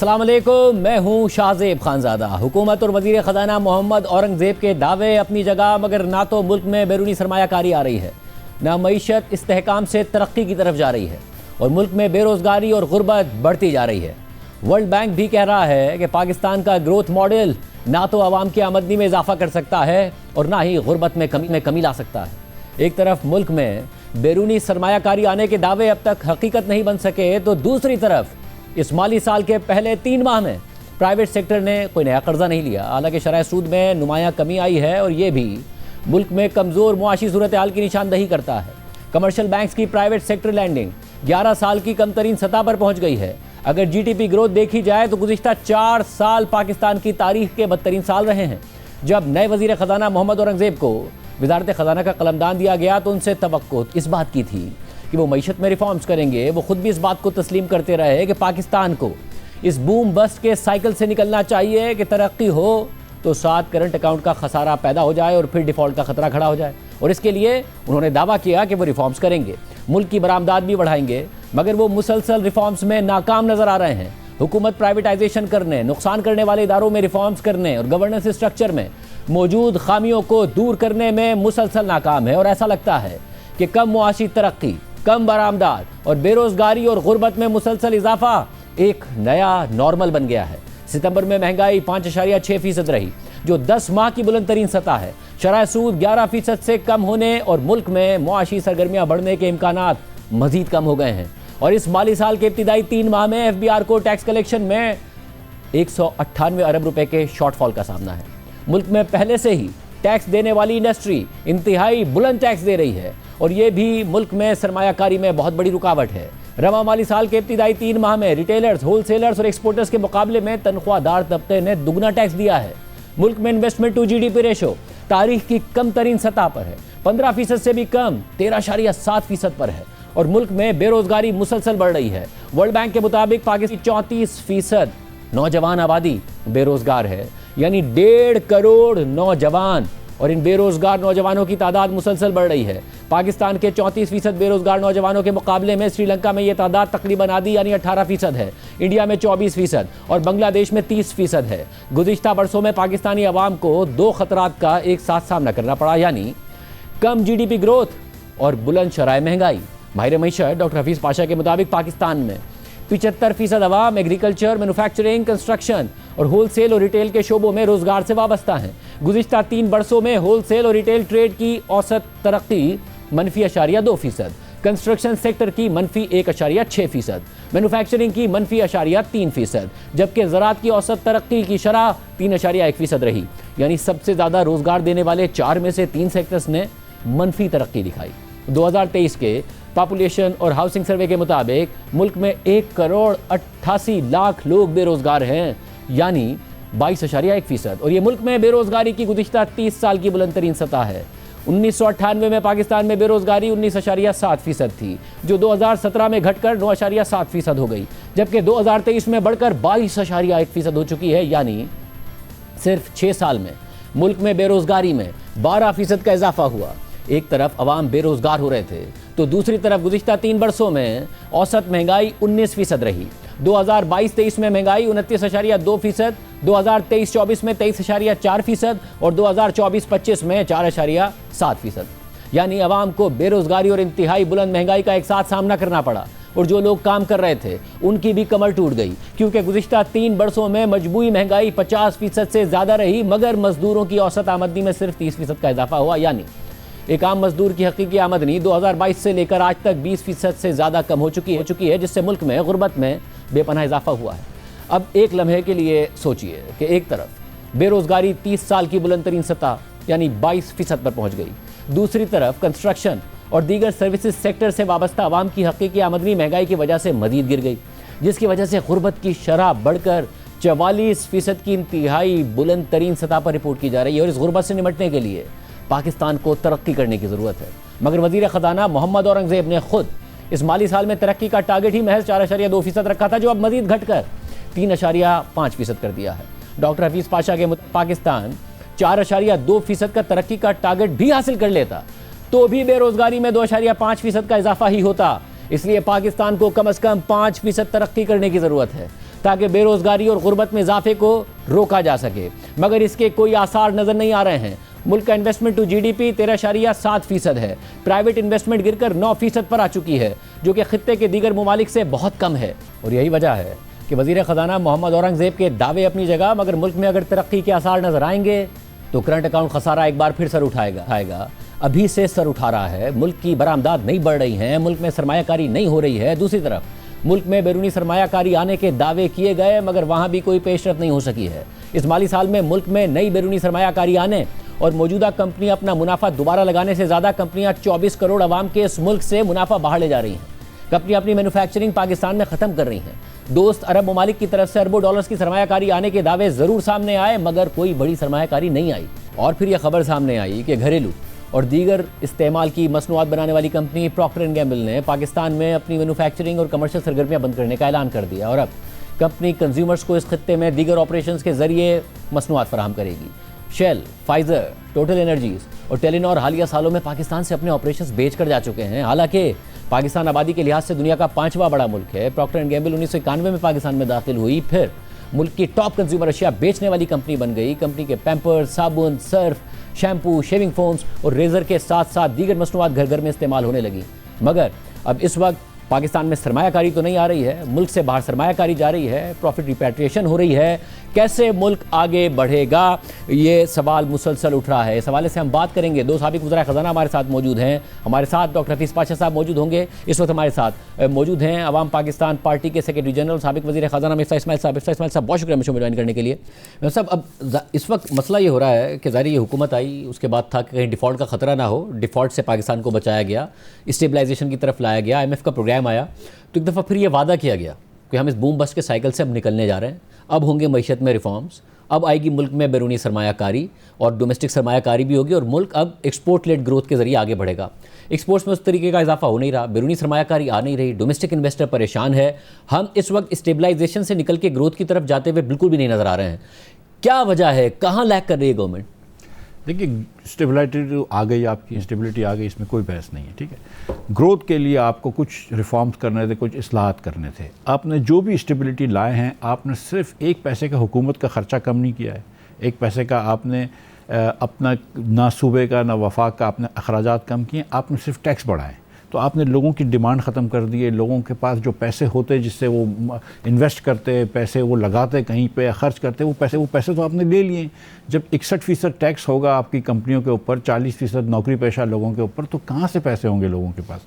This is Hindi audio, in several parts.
अस्सलाम वालेकुम, मैं हूं शाहजेब खानजादा। हुकूमत और वजीर ख़जाना मोहम्मद औरंगज़ेब के दावे अपनी जगह, मगर ना तो मुल्क में बैरूनी सरमायाकारी आ रही है, ना मईशत इस्तेहकाम से तरक्की की तरफ जा रही है और मुल्क में बेरोज़गारी और गुर्बत बढ़ती जा रही है। वर्ल्ड बैंक भी कह रहा है कि पाकिस्तान का ग्रोथ मॉडल ना तो आवाम की आमदनी में इजाफा कर सकता है और ना ही गुर्बत में कमी ला सकता है। एक तरफ मुल्क में बैरूनी सरमायाकारी आने के दावे अब तक हकीकत नहीं बन सके, तो दूसरी तरफ इस माली साल के पहले 3 माह में प्राइवेट सेक्टर ने कोई नया कर्जा नहीं लिया। हालांकि शरह सूद में नुमायां कमी आई है और ये भी मुल्क में कमज़ोर मुआशी सूरत हाल की निशानदही करता है। कमर्शियल बैंक्स की प्राइवेट सेक्टर लैंडिंग 11 साल की कम तरीन सतह पर पहुँच गई है। अगर GDP ग्रोथ देखी जाए तो गुज़िश्ता 4 साल पाकिस्तान की तारीख के बदतरीन साल रहे हैं। जब नए वज़ीर ख़जाना मोहम्मद औरंगज़ेब को वज़ारत ख़जाना का कलमदान दिया गया तो उनसे तवक्को इस बात की थी कि वो मईशत में रिफॉर्म्स करेंगे। वो खुद भी इस बात को तस्लीम करते रहे कि पाकिस्तान को इस बूम बस्ट के साइकिल से निकलना चाहिए कि तरक्की हो तो साथ करंट अकाउंट का खसारा पैदा हो जाए और फिर डिफ़ॉल्ट का खतरा खड़ा हो जाए। और इसके लिए उन्होंने दावा किया कि वो रिफॉर्म्स करेंगे, मुल्क की बरामदात भी बढ़ाएंगे, मगर वो मुसलसल रिफॉर्म्स में नाकाम नजर आ रहे हैं। हुकूमत प्राइवेटाइजेशन करने, नुकसान करने वाले इदारों में रिफॉर्म्स करने और गवर्नेंस स्ट्रक्चर में मौजूद खामियों को दूर करने में मुसलसल नाकाम है। और ऐसा लगता है कि कम मुआशी तरक्की, कम बरामदात और बेरोजगारी और गुर्बत में मुसलसल इजाफा एक नया नॉर्मल बन गया है। सितंबर में महंगाई 5.6% रही, जो 10 माह की बुलंद तरीन सतह है। शरह सूद 11% से कम होने और मुल्क में मुआशी सरगर्मियां बढ़ने के इम्कानात मजीद कम हो गए हैं। और इस माली साल के इब्तिदाई 3 माह में FBR को टैक्स कलेक्शन में 198 अरब रुपए के शॉर्टफॉल का सामना है। मुल्क में पहले से ही टैक्स देने वाली इंडस्ट्री इंतहाई बुलंद टैक्स दे रही है और ये भी मुल्क में सरमायाकारी में बहुत बड़ी रुकावट है। रवा माली साल के इब्तिदाई 3 माह में रिटेलर्स, होलसेलर्स और एक्सपोर्टर्स के मुकाबले में तनख्वाहदार तबके ने दुगना टैक्स दिया है। मुल्क में इन्वेस्टमेंट टू GDP रेशो तारीख की कम तरीन सतह पर है, 15% से भी कम 13.7% पर है और मुल्क में बेरोजगारी मुसलसल बढ़ रही है। वर्ल्ड बैंक के मुताबिक पाकिस्तान की 34% नौजवान आबादी बेरोजगार है, यानी 1.5 करोड़ नौजवान, और इन बेरोजगार नौजवानों की तादाद मुसलसल बढ़ रही है। पाकिस्तान के 34% बेरोजगार नौजवानों के मुकाबले में श्रीलंका में यह तादाद तकरीबन आधी यानी 18% है, इंडिया में 24% और बांग्लादेश में 30% है। गुज़िश्ता बरसों में पाकिस्तानी अवाम को 2 खतरात का एक साथ सामना करना पड़ा, यानी कम GDP ग्रोथ और बुलंद शरह महंगाई। माहिर मईशत डॉक्टर हफीज़ पाशा के मुताबिक पाकिस्तान में 75% अवाम एग्रीकल्चर, मैन्युफैक्चरिंग, कंस्ट्रक्शन और होलसेल और रिटेल के शोबों में रोजगार से वाबस्ता हैं। गुज़िश्ता 3 बरसों में होलसेल और रिटेल ट्रेड की औसत तरक्की -0.2%, कंस्ट्रक्शन सेक्टर की -1.6%, मैन्युफैक्चरिंग की -0.3%, जबकि ज़राअत की औसत तरक्की की शरह 3.1% रही। यानी सबसे ज़्यादा रोजगार देने वाले 4 में से 3 सेक्टर्स ने मनफी तरक्की दिखाई। 2023 के पॉपुलेशन और हाउसिंग सर्वे के मुताबिक मुल्क में 1 करोड़ 88 लाख लोग बेरोजगार हैं, यानी 22.1%, और ये मुल्क में बेरोजगारी की गुज़िश्ता 30 साल की बुलंद तरीन सतह है। 1998 में पाकिस्तान में बेरोजगारी 19.7% थी, जो 2017 में घटकर 9.7% हो गई, जबकि 2023 में बढ़कर 22.1% हो चुकी है। यानी सिर्फ 6 साल में मुल्क में बेरोजगारी में 12% का इजाफा हुआ। एक तरफ अवाम बेरोजगार हो रहे थे तो दूसरी तरफ गुज़िश्ता 3 बरसों में औसत महंगाई 19% रही। 2022-23 में महंगाई 29.2%, 2023-24 में 23.4% और 2024-25 में 4.7%। यानी अवाम को बेरोजगारी और इंतहाई बुलंद महंगाई का एक साथ सामना करना पड़ा और जो लोग काम कर रहे थे उनकी भी कमर टूट गई, क्योंकि गुज़िश्ता 3 बरसों में मजबूरी महंगाई 50% से ज़्यादा रही, मगर मजदूरों की औसत आमदनी में सिर्फ 30% का इजाफा हुआ। यानी एक आम मजदूर की हकीकी आमदनी 2022 से लेकर आज तक 20% से ज़्यादा कम हो चुकी है, जिससे मुल्क में गुर्बत में बेपनाह इजाफा हुआ है। अब एक लम्हे के लिए सोचिए कि एक तरफ बेरोजगारी 30 साल की बुलंद तरीन सतह यानी 22% पर पहुँच गई, दूसरी तरफ कंस्ट्रक्शन और दीगर सर्विसेज सेक्टर से वाबस्ता आवाम की हकीकी आमदनी महंगाई की वजह से मजीद गिर गई, जिसकी वजह से गुर्बत की शरह बढ़कर 44% की इंतहाई बुलंद तरीन सतह पर रिपोर्ट की जा रही है। और इस गुर्बत से निपटने के लिए पाकिस्तान को तरक्की करने की ज़रूरत है, मगर वज़ीर ख़जाना मोहम्मद औरंगज़ेब ने खुद इस माली साल में तरक्की का टारगेट ही महज 4.2% रखा था, जो अब मजीद घटकर 3.5% कर दिया है। डॉक्टर हफीज़ पाशा के पाकिस्तान 4.2% का तरक्की का टारगेट भी हासिल कर लेता तो भी बेरोजगारी में 2.5% का इजाफा ही होता। इसलिए पाकिस्तान को कम से कम 5% तरक्की करने की ज़रूरत है। ताकि बेरोजगारी और गुर्बत में इजाफे को रोका जा सके, मगर इसके कोई आसार नजर नहीं आ रहे हैं। मुल्क का इन्वेस्टमेंट टू GDP 13.7% है। प्राइवेट इन्वेस्टमेंट गिरकर 9% पर आ चुकी है, जो कि खित्ते के दीगर ममालिक से बहुत कम है। और यही वजह है कि वजीर ख़जाना मोहम्मद औरंगज़ेब के दावे अपनी जगह, मगर मुल्क में अगर तरक्की के आसार नजर आएंगे तो करंट अकाउंट खसारा एक बार फिर सर उठाएगा। अभी से सर उठा रहा है। मुल्क की बरामदात नहीं बढ़ रही हैं, मुल्क में सरमायाकारी नहीं हो रही है। दूसरी तरफ मुल्क में बैरूनी सरमायाकारी आने के दावे किए गए, मगर वहाँ भी कोई पेशरफ नहीं हो सकी है। इस माली साल में मुल्क में नई बैरूनी सरमायाकारी आने और मौजूदा कंपनियां अपना मुनाफा दोबारा लगाने से ज़्यादा कंपनियां 24 करोड़ आवाम के इस मुल्क से मुनाफा बाहर ले जा रही हैं। कंपनियां अपनी मैन्युफैक्चरिंग पाकिस्तान में ख़त्म कर रही हैं। दोस्त अरब ममालिक की तरफ से अरबों डॉलर्स की सरमायाकारी आने के दावे ज़रूर सामने आए, मगर कोई बड़ी सरमायाकारी नहीं आई। और फिर यह खबर सामने आई कि घरेलू और दीगर इस्तेमाल की मसनूआत बनाने वाली कंपनी प्रॉक्टर एंड गैम्बल ने पाकिस्तान में अपनी मैन्युफैक्चरिंग और कमर्शियल सरगर्मियाँ बंद करने का ऐलान कर दिया और अब कंपनी कंज्यूमर्स को इस खत्ते में दीगर ऑपरेशंस के जरिए मसनूआत फराहम करेगी। शेल, फाइजर, टोटल एनर्जीज और टेलीनॉर हालिया सालों में पाकिस्तान से अपने ऑपरेशंस बेच कर जा चुके हैं। हालांकि पाकिस्तान आबादी के लिहाज से दुनिया का 5वां बड़ा मुल्क है। प्रॉक्टर एंड गैम्बल 1991 में पाकिस्तान में दाखिल हुई, फिर मुल्क की टॉप कंज्यूमर अशिया बेचने वाली कंपनी बन गई। कंपनी के पैम्पर्स, साबुन, सर्फ, शैम्पू, शेविंग फोम्स और रेजर के साथ साथ दीगर मसनूआत घर घर में इस्तेमाल होने लगी। मगर अब इस वक्त पाकिस्तान में सरमायाकारी तो नहीं आ रही है, मुल्क से बाहर सरमायाकारी जा रही है, प्रॉफिट रिपैट्रिएशन हो रही है। कैसे मुल्क आगे बढ़ेगा, ये सवाल मुसलसल उठ रहा है। इस हवाले से हम बात करेंगे। दो साबिक वज़ीर ख़ज़ाना हमारे साथ मौजूद हैं। हमारे साथ डॉक्टर हफीज़ पाशा साहब मौजूद होंगे। इस वक्त हमारे साथ मौजूद हैं अवाम पाकिस्तान पार्टी के सेक्रेटरी जनरल साबिक वज़ीर ख़ज़ाना मिर्ज़ा इस्माइल साहब। मिर्ज़ा इस्माइल साहब, बहुत शुक्रिया मुझे ज्वाइन करने के लिए। साहब, अब इस वक्त मसला ये हो रहा है कि ज़ाहिर ये हुकूमत आई, उसके बाद था कि कहीं डिफ़ॉल्ट का ख़तरा ना हो। डिफ़ॉल्ट से पाकिस्तान को बचाया गया, स्टेबलाइजेशन की तरफ लाया गया, IMF का प्रोग्राम आया, तो एक दफ़ा फिर ये वादा किया गया कि हम इस बूम बस्ट के साइकिल से अब निकलने जा रहे हैं। अब होंगे मईशत में रिफॉर्म्स, अब आएगी मुल्क में बैरूनी सरमायाकारी और डोमेस्टिक सरमायाकारी भी होगी और मुल्क अब एक्सपोर्ट लेड ग्रोथ के जरिए आगे बढ़ेगा। एक्सपोर्ट्स में उस तरीके का इजाफा हो नहीं रहा, बैरूनी सरमायाकारी आ नहीं रही, डोमेस्टिक इन्वेस्टर परेशान है। हम इस वक्त स्टेबलाइजेशन से निकल के ग्रोथ की तरफ जाते हुए बिल्कुल भी नहीं नज़र आ रहे हैं। क्या वजह है, कहाँ लैग कर रही है गवर्नमेंट? देखिए, स्टेबिलिटी आ गई, आपकी स्टेबिलिटी आ गई, इसमें कोई बहस नहीं है। ठीक है, ग्रोथ के लिए आपको कुछ रिफॉर्म्स करने थे, कुछ इस्लाहात करने थे। आपने जो भी स्टेबिलिटी लाए हैं, आपने सिर्फ 1 पैसे का हुकूमत का ख़र्चा कम नहीं किया है। 1 पैसे का आपने अपना ना सूबे का ना वफाक का आपने अखराजात कम किए, आपने सिर्फ टैक्स बढ़ाए। तो आपने लोगों की डिमांड ख़त्म कर दी है। लोगों के पास जो पैसे होते जिससे वो इन्वेस्ट करते, पैसे वो लगाते कहीं पे, खर्च करते, वो पैसे तो आपने ले लिए। जब 61% टैक्स होगा आपकी कंपनियों के ऊपर, 40% नौकरी पेशा लोगों के ऊपर, तो कहाँ से पैसे होंगे लोगों के पास?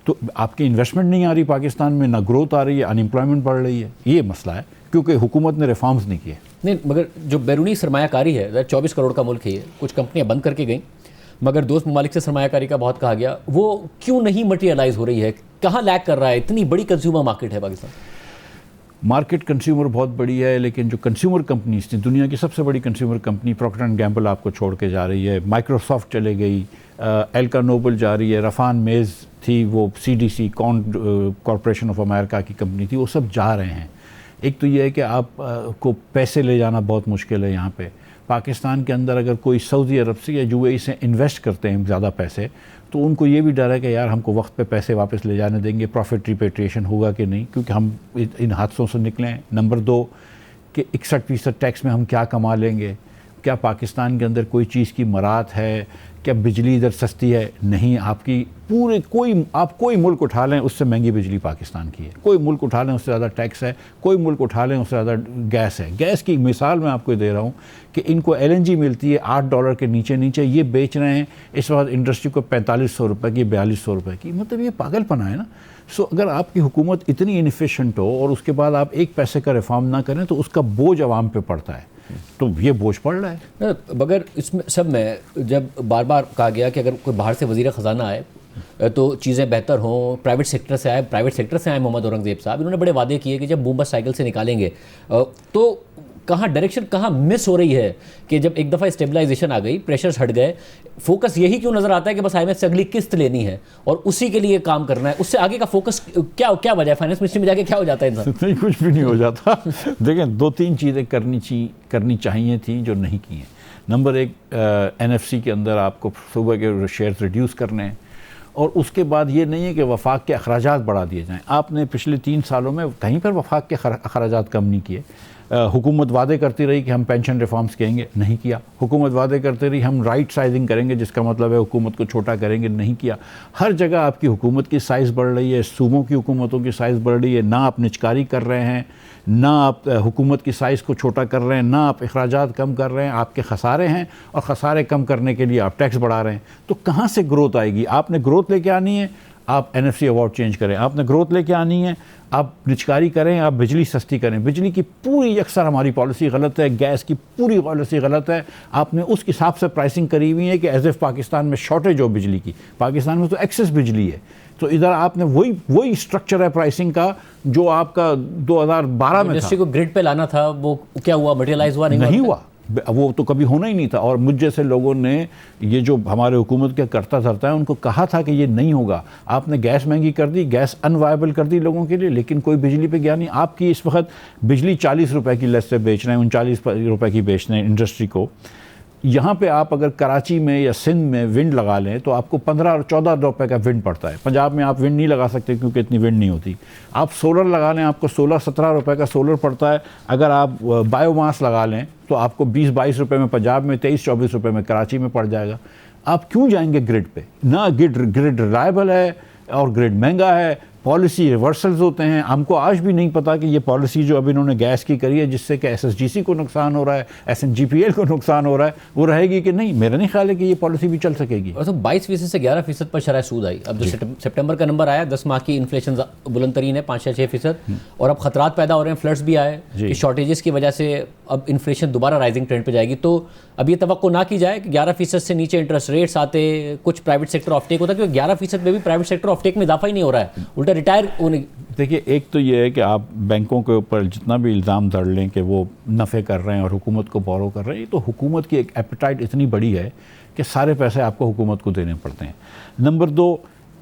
तो आपकी इन्वेस्टमेंट नहीं आ रही पाकिस्तान में, ना ग्रोथ आ रही है, अनएम्प्लॉयमेंट बढ़ रही है। ये मसला है, क्योंकि हुकूमत ने रिफॉर्म्स नहीं किए। नहीं, मगर जो बैरूनी सरमायाकारी है, 24 करोड़ का मुल्क है, कुछ कंपनियाँ बंद करके गई, मगर दोस्त ममालिक से सरमायाकारी का बहुत कहा गया, वो क्यों नहीं मटेरियलाइज हो रही है? कहाँ लैग कर रहा है? इतनी बड़ी कंज्यूमर मार्केट है पाकिस्तान। मार्केट कंज्यूमर बहुत बड़ी है, लेकिन जो कंज्यूमर कंपनीज थी, दुनिया की सबसे बड़ी consumer company Procter and Gamble आपको छोड़ के जा रही है, माइक्रोसॉफ्ट चले गई, एल्का नोबल जा रही है, रफान मेज़ थी, वो CDC कॉरपोरेशन ऑफ अमेरिका की कंपनी थी, वो सब जा रहे हैं। एक तो ये है कि आप को पैसे ले जाना बहुत मुश्किल है। यहाँ पे पाकिस्तान के अंदर अगर कोई सऊदी अरब से या UAE से इन्वेस्ट करते हैं ज़्यादा पैसे, तो उनको ये भी डर है कि यार हमको वक्त पे पैसे वापस ले जाने देंगे, प्रॉफिट रिपेट्रिएशन होगा कि नहीं, क्योंकि हम इन हादसों से निकलें। नंबर 2 कि 61% टैक्स में हम क्या कमा लेंगे? क्या पाकिस्तान के अंदर कोई चीज़ की मरात है? क्या बिजली इधर सस्ती है? नहीं। आपकी पूरे कोई मुल्क उठा लें, उससे महंगी बिजली पाकिस्तान की है। कोई मुल्क उठा लें, उससे ज़्यादा टैक्स है। कोई मुल्क उठा लें, उससे ज़्यादा गैस है। गैस की मिसाल मैं आपको दे रहा हूँ कि इनको LNG मिलती है $8 के नीचे, ये बेच रहे हैं इस वक्त इंडस्ट्री को 4500 रुपये की, 4200 रुपये की। मतलब ये पागलपना है ना। सो अगर आपकी हुकूमत इतनी इनफिशेंट हो और उसके बाद आप 1 पैसे का रिफॉर्म ना करें, तो उसका बोझ आवाम पे पड़ता है। तो ये बोझ पड़ रहा है। मगर इसमें सब में जब बार बार कहा गया कि अगर कोई बाहर से वज़ीर ख़ज़ाना आए तो चीज़ें बेहतर हों, प्राइवेट सेक्टर से आए मोहम्मद औरंगज़ेब साहब, इन्होंने बड़े वादे किए कि जब बूम बस्ट साइकिल से निकालेंगे, तो कहाँ डायरेक्शन कहाँ मिस हो रही है कि जब एक दफ़ा स्टेबलाइजेशन आ गई, प्रेशर्स हट गए, फोकस यही क्यों नज़र आता है कि बस IMF से अगली किस्त लेनी है और उसी के लिए काम करना है? उससे आगे का फोकस क्या वजह है? फाइनेंस मिनिस्ट्री में जाके क्या हो जाता है इंसान? नहीं, कुछ भी नहीं हो जाता। देखें, 2-3 चीज़ें करनी चाहिए थी जो नहीं की हैं। नंबर 1, NFC के अंदर आपको सुबह के शेयर्स रिड्यूस करने हैं, और उसके बाद ये नहीं है कि वफाक के अखराजात बढ़ा दिए जाएं। आपने पिछले 3 सालों में कहीं पर वफाक के अखराजात कम नहीं किए। हुकूमत वादे करती रही कि हम पेंशन रिफॉर्म्स करेंगे, नहीं किया। हुकूमत वादे करती रही हम राइट साइजिंग करेंगे, जिसका मतलब है हुकूमत को छोटा करेंगे, नहीं किया। हर जगह आपकी हुकूमत की साइज़ बढ़ रही है, सूबों की हुकूमतों की साइज़ बढ़ रही है। ना आप निचकारी कर रहे हैं, ना आप हुकूमत की साइज़ को छोटा कर रहे हैं, ना आप अखराजात कम कर रहे हैं। आपके खसारे हैं और खसारे कम करने के लिए आप टैक्स बढ़ा रहे हैं। तो कहाँ से ग्रोथ आएगी? आपने ग्रोथ लेके आनी है, आप NFC अवार्ड चेंज करें। आपने ग्रोथ लेके आनी है, आप निचकारी करें, आप बिजली सस्ती करें। बिजली की पूरी अक्सर हमारी पॉलिसी गलत है, गैस की पूरी पॉलिसी गलत है। आपने उस हिसाब से प्राइसिंग करी हुई है कि एज एफ पाकिस्तान में शॉर्टेज हो बिजली की। पाकिस्तान में तो एक्सेस बिजली है। तो इधर आपने वही स्ट्रक्चर है प्राइसिंग का जो आपका 2012 में था। इंडस्ट्री को ग्रिड पे लाना था, वो क्या हुआ? मटेरियलाइज हुआ? नहीं हुआ। वो तो कभी होना ही नहीं था। और मुझ जैसे लोगों ने, ये जो हमारे हुकूमत के करता धरता है, उनको कहा था कि ये नहीं होगा। आपने गैस महंगी कर दी, गैस अनवायबल कर दी लोगों के लिए, लेकिन कोई बिजली पे गया नहीं। आपकी इस वक्त बिजली 40 रुपए की लेस से बेच रहे हैं, 39 रुपए की बेच रहे हैं इंडस्ट्री को। यहाँ पे आप अगर कराची में या सिंध में विंड लगा लें तो आपको 15 और 14 रुपए का विंड पड़ता है। पंजाब में आप विंड नहीं लगा सकते क्योंकि इतनी विंड नहीं होती। आप सोलर लगा लें, आपको 16-17 रुपए का सोलर पड़ता है। अगर आप बायोमास लगा लें तो आपको 20-22 रुपए में पंजाब में, 23-24 रुपए में कराची में पड़ जाएगा। आप क्यों जाएंगे ग्रिड पे? ना ग्रिड रिलायबल है और ग्रिड महंगा है। पॉलिसी रिवर्सल्स होते हैं। हमको आज भी नहीं पता कि ये पॉलिसी जो अब इन्होंने गैस की करी है, जिससे कि SSGC को नुकसान हो रहा है, SNGPL को नुकसान हो रहा है, वो रहेगी कि नहीं? मेरा नहीं ख्याल है कि ये पॉलिसी भी चल सकेगी। और तो 22% से 11% पर शरह सूद आई। अब जो सितंबर का नंबर आया, 10 माह की इन्फ्लेशन बुलंद तरीन है, 5-6%। और अब खतरात पैदा हो रहे हैं, फ्लड्स भी आए कि शॉर्टेजेस की वजह से अब इन्फ्लेशन दोबारा राइजिंग ट्रेंड पे जाएगी। तो अब ये तवक्को ना की जाए कि 11% से नीचे इंटरेस्ट रेट्स आते, कुछ प्राइवेट सेक्टर ऑफटेक होता है, क्योंकि 11% में भी प्राइवेट सेक्टर ऑफटेक में इजाफा ही नहीं हो रहा है, उल्टा रिटायर होने। देखिए, एक तो ये है कि आप बैंकों के ऊपर जितना भी इल्ज़ाम धर लें कि वो नफ़े कर रहे हैं और हुकूमत को बोरो कर रहे हैं, तो हुकूमत की एक एपेटाइट इतनी बड़ी है कि सारे पैसे आपको हुकूमत को देने पड़ते हैं। नंबर 2,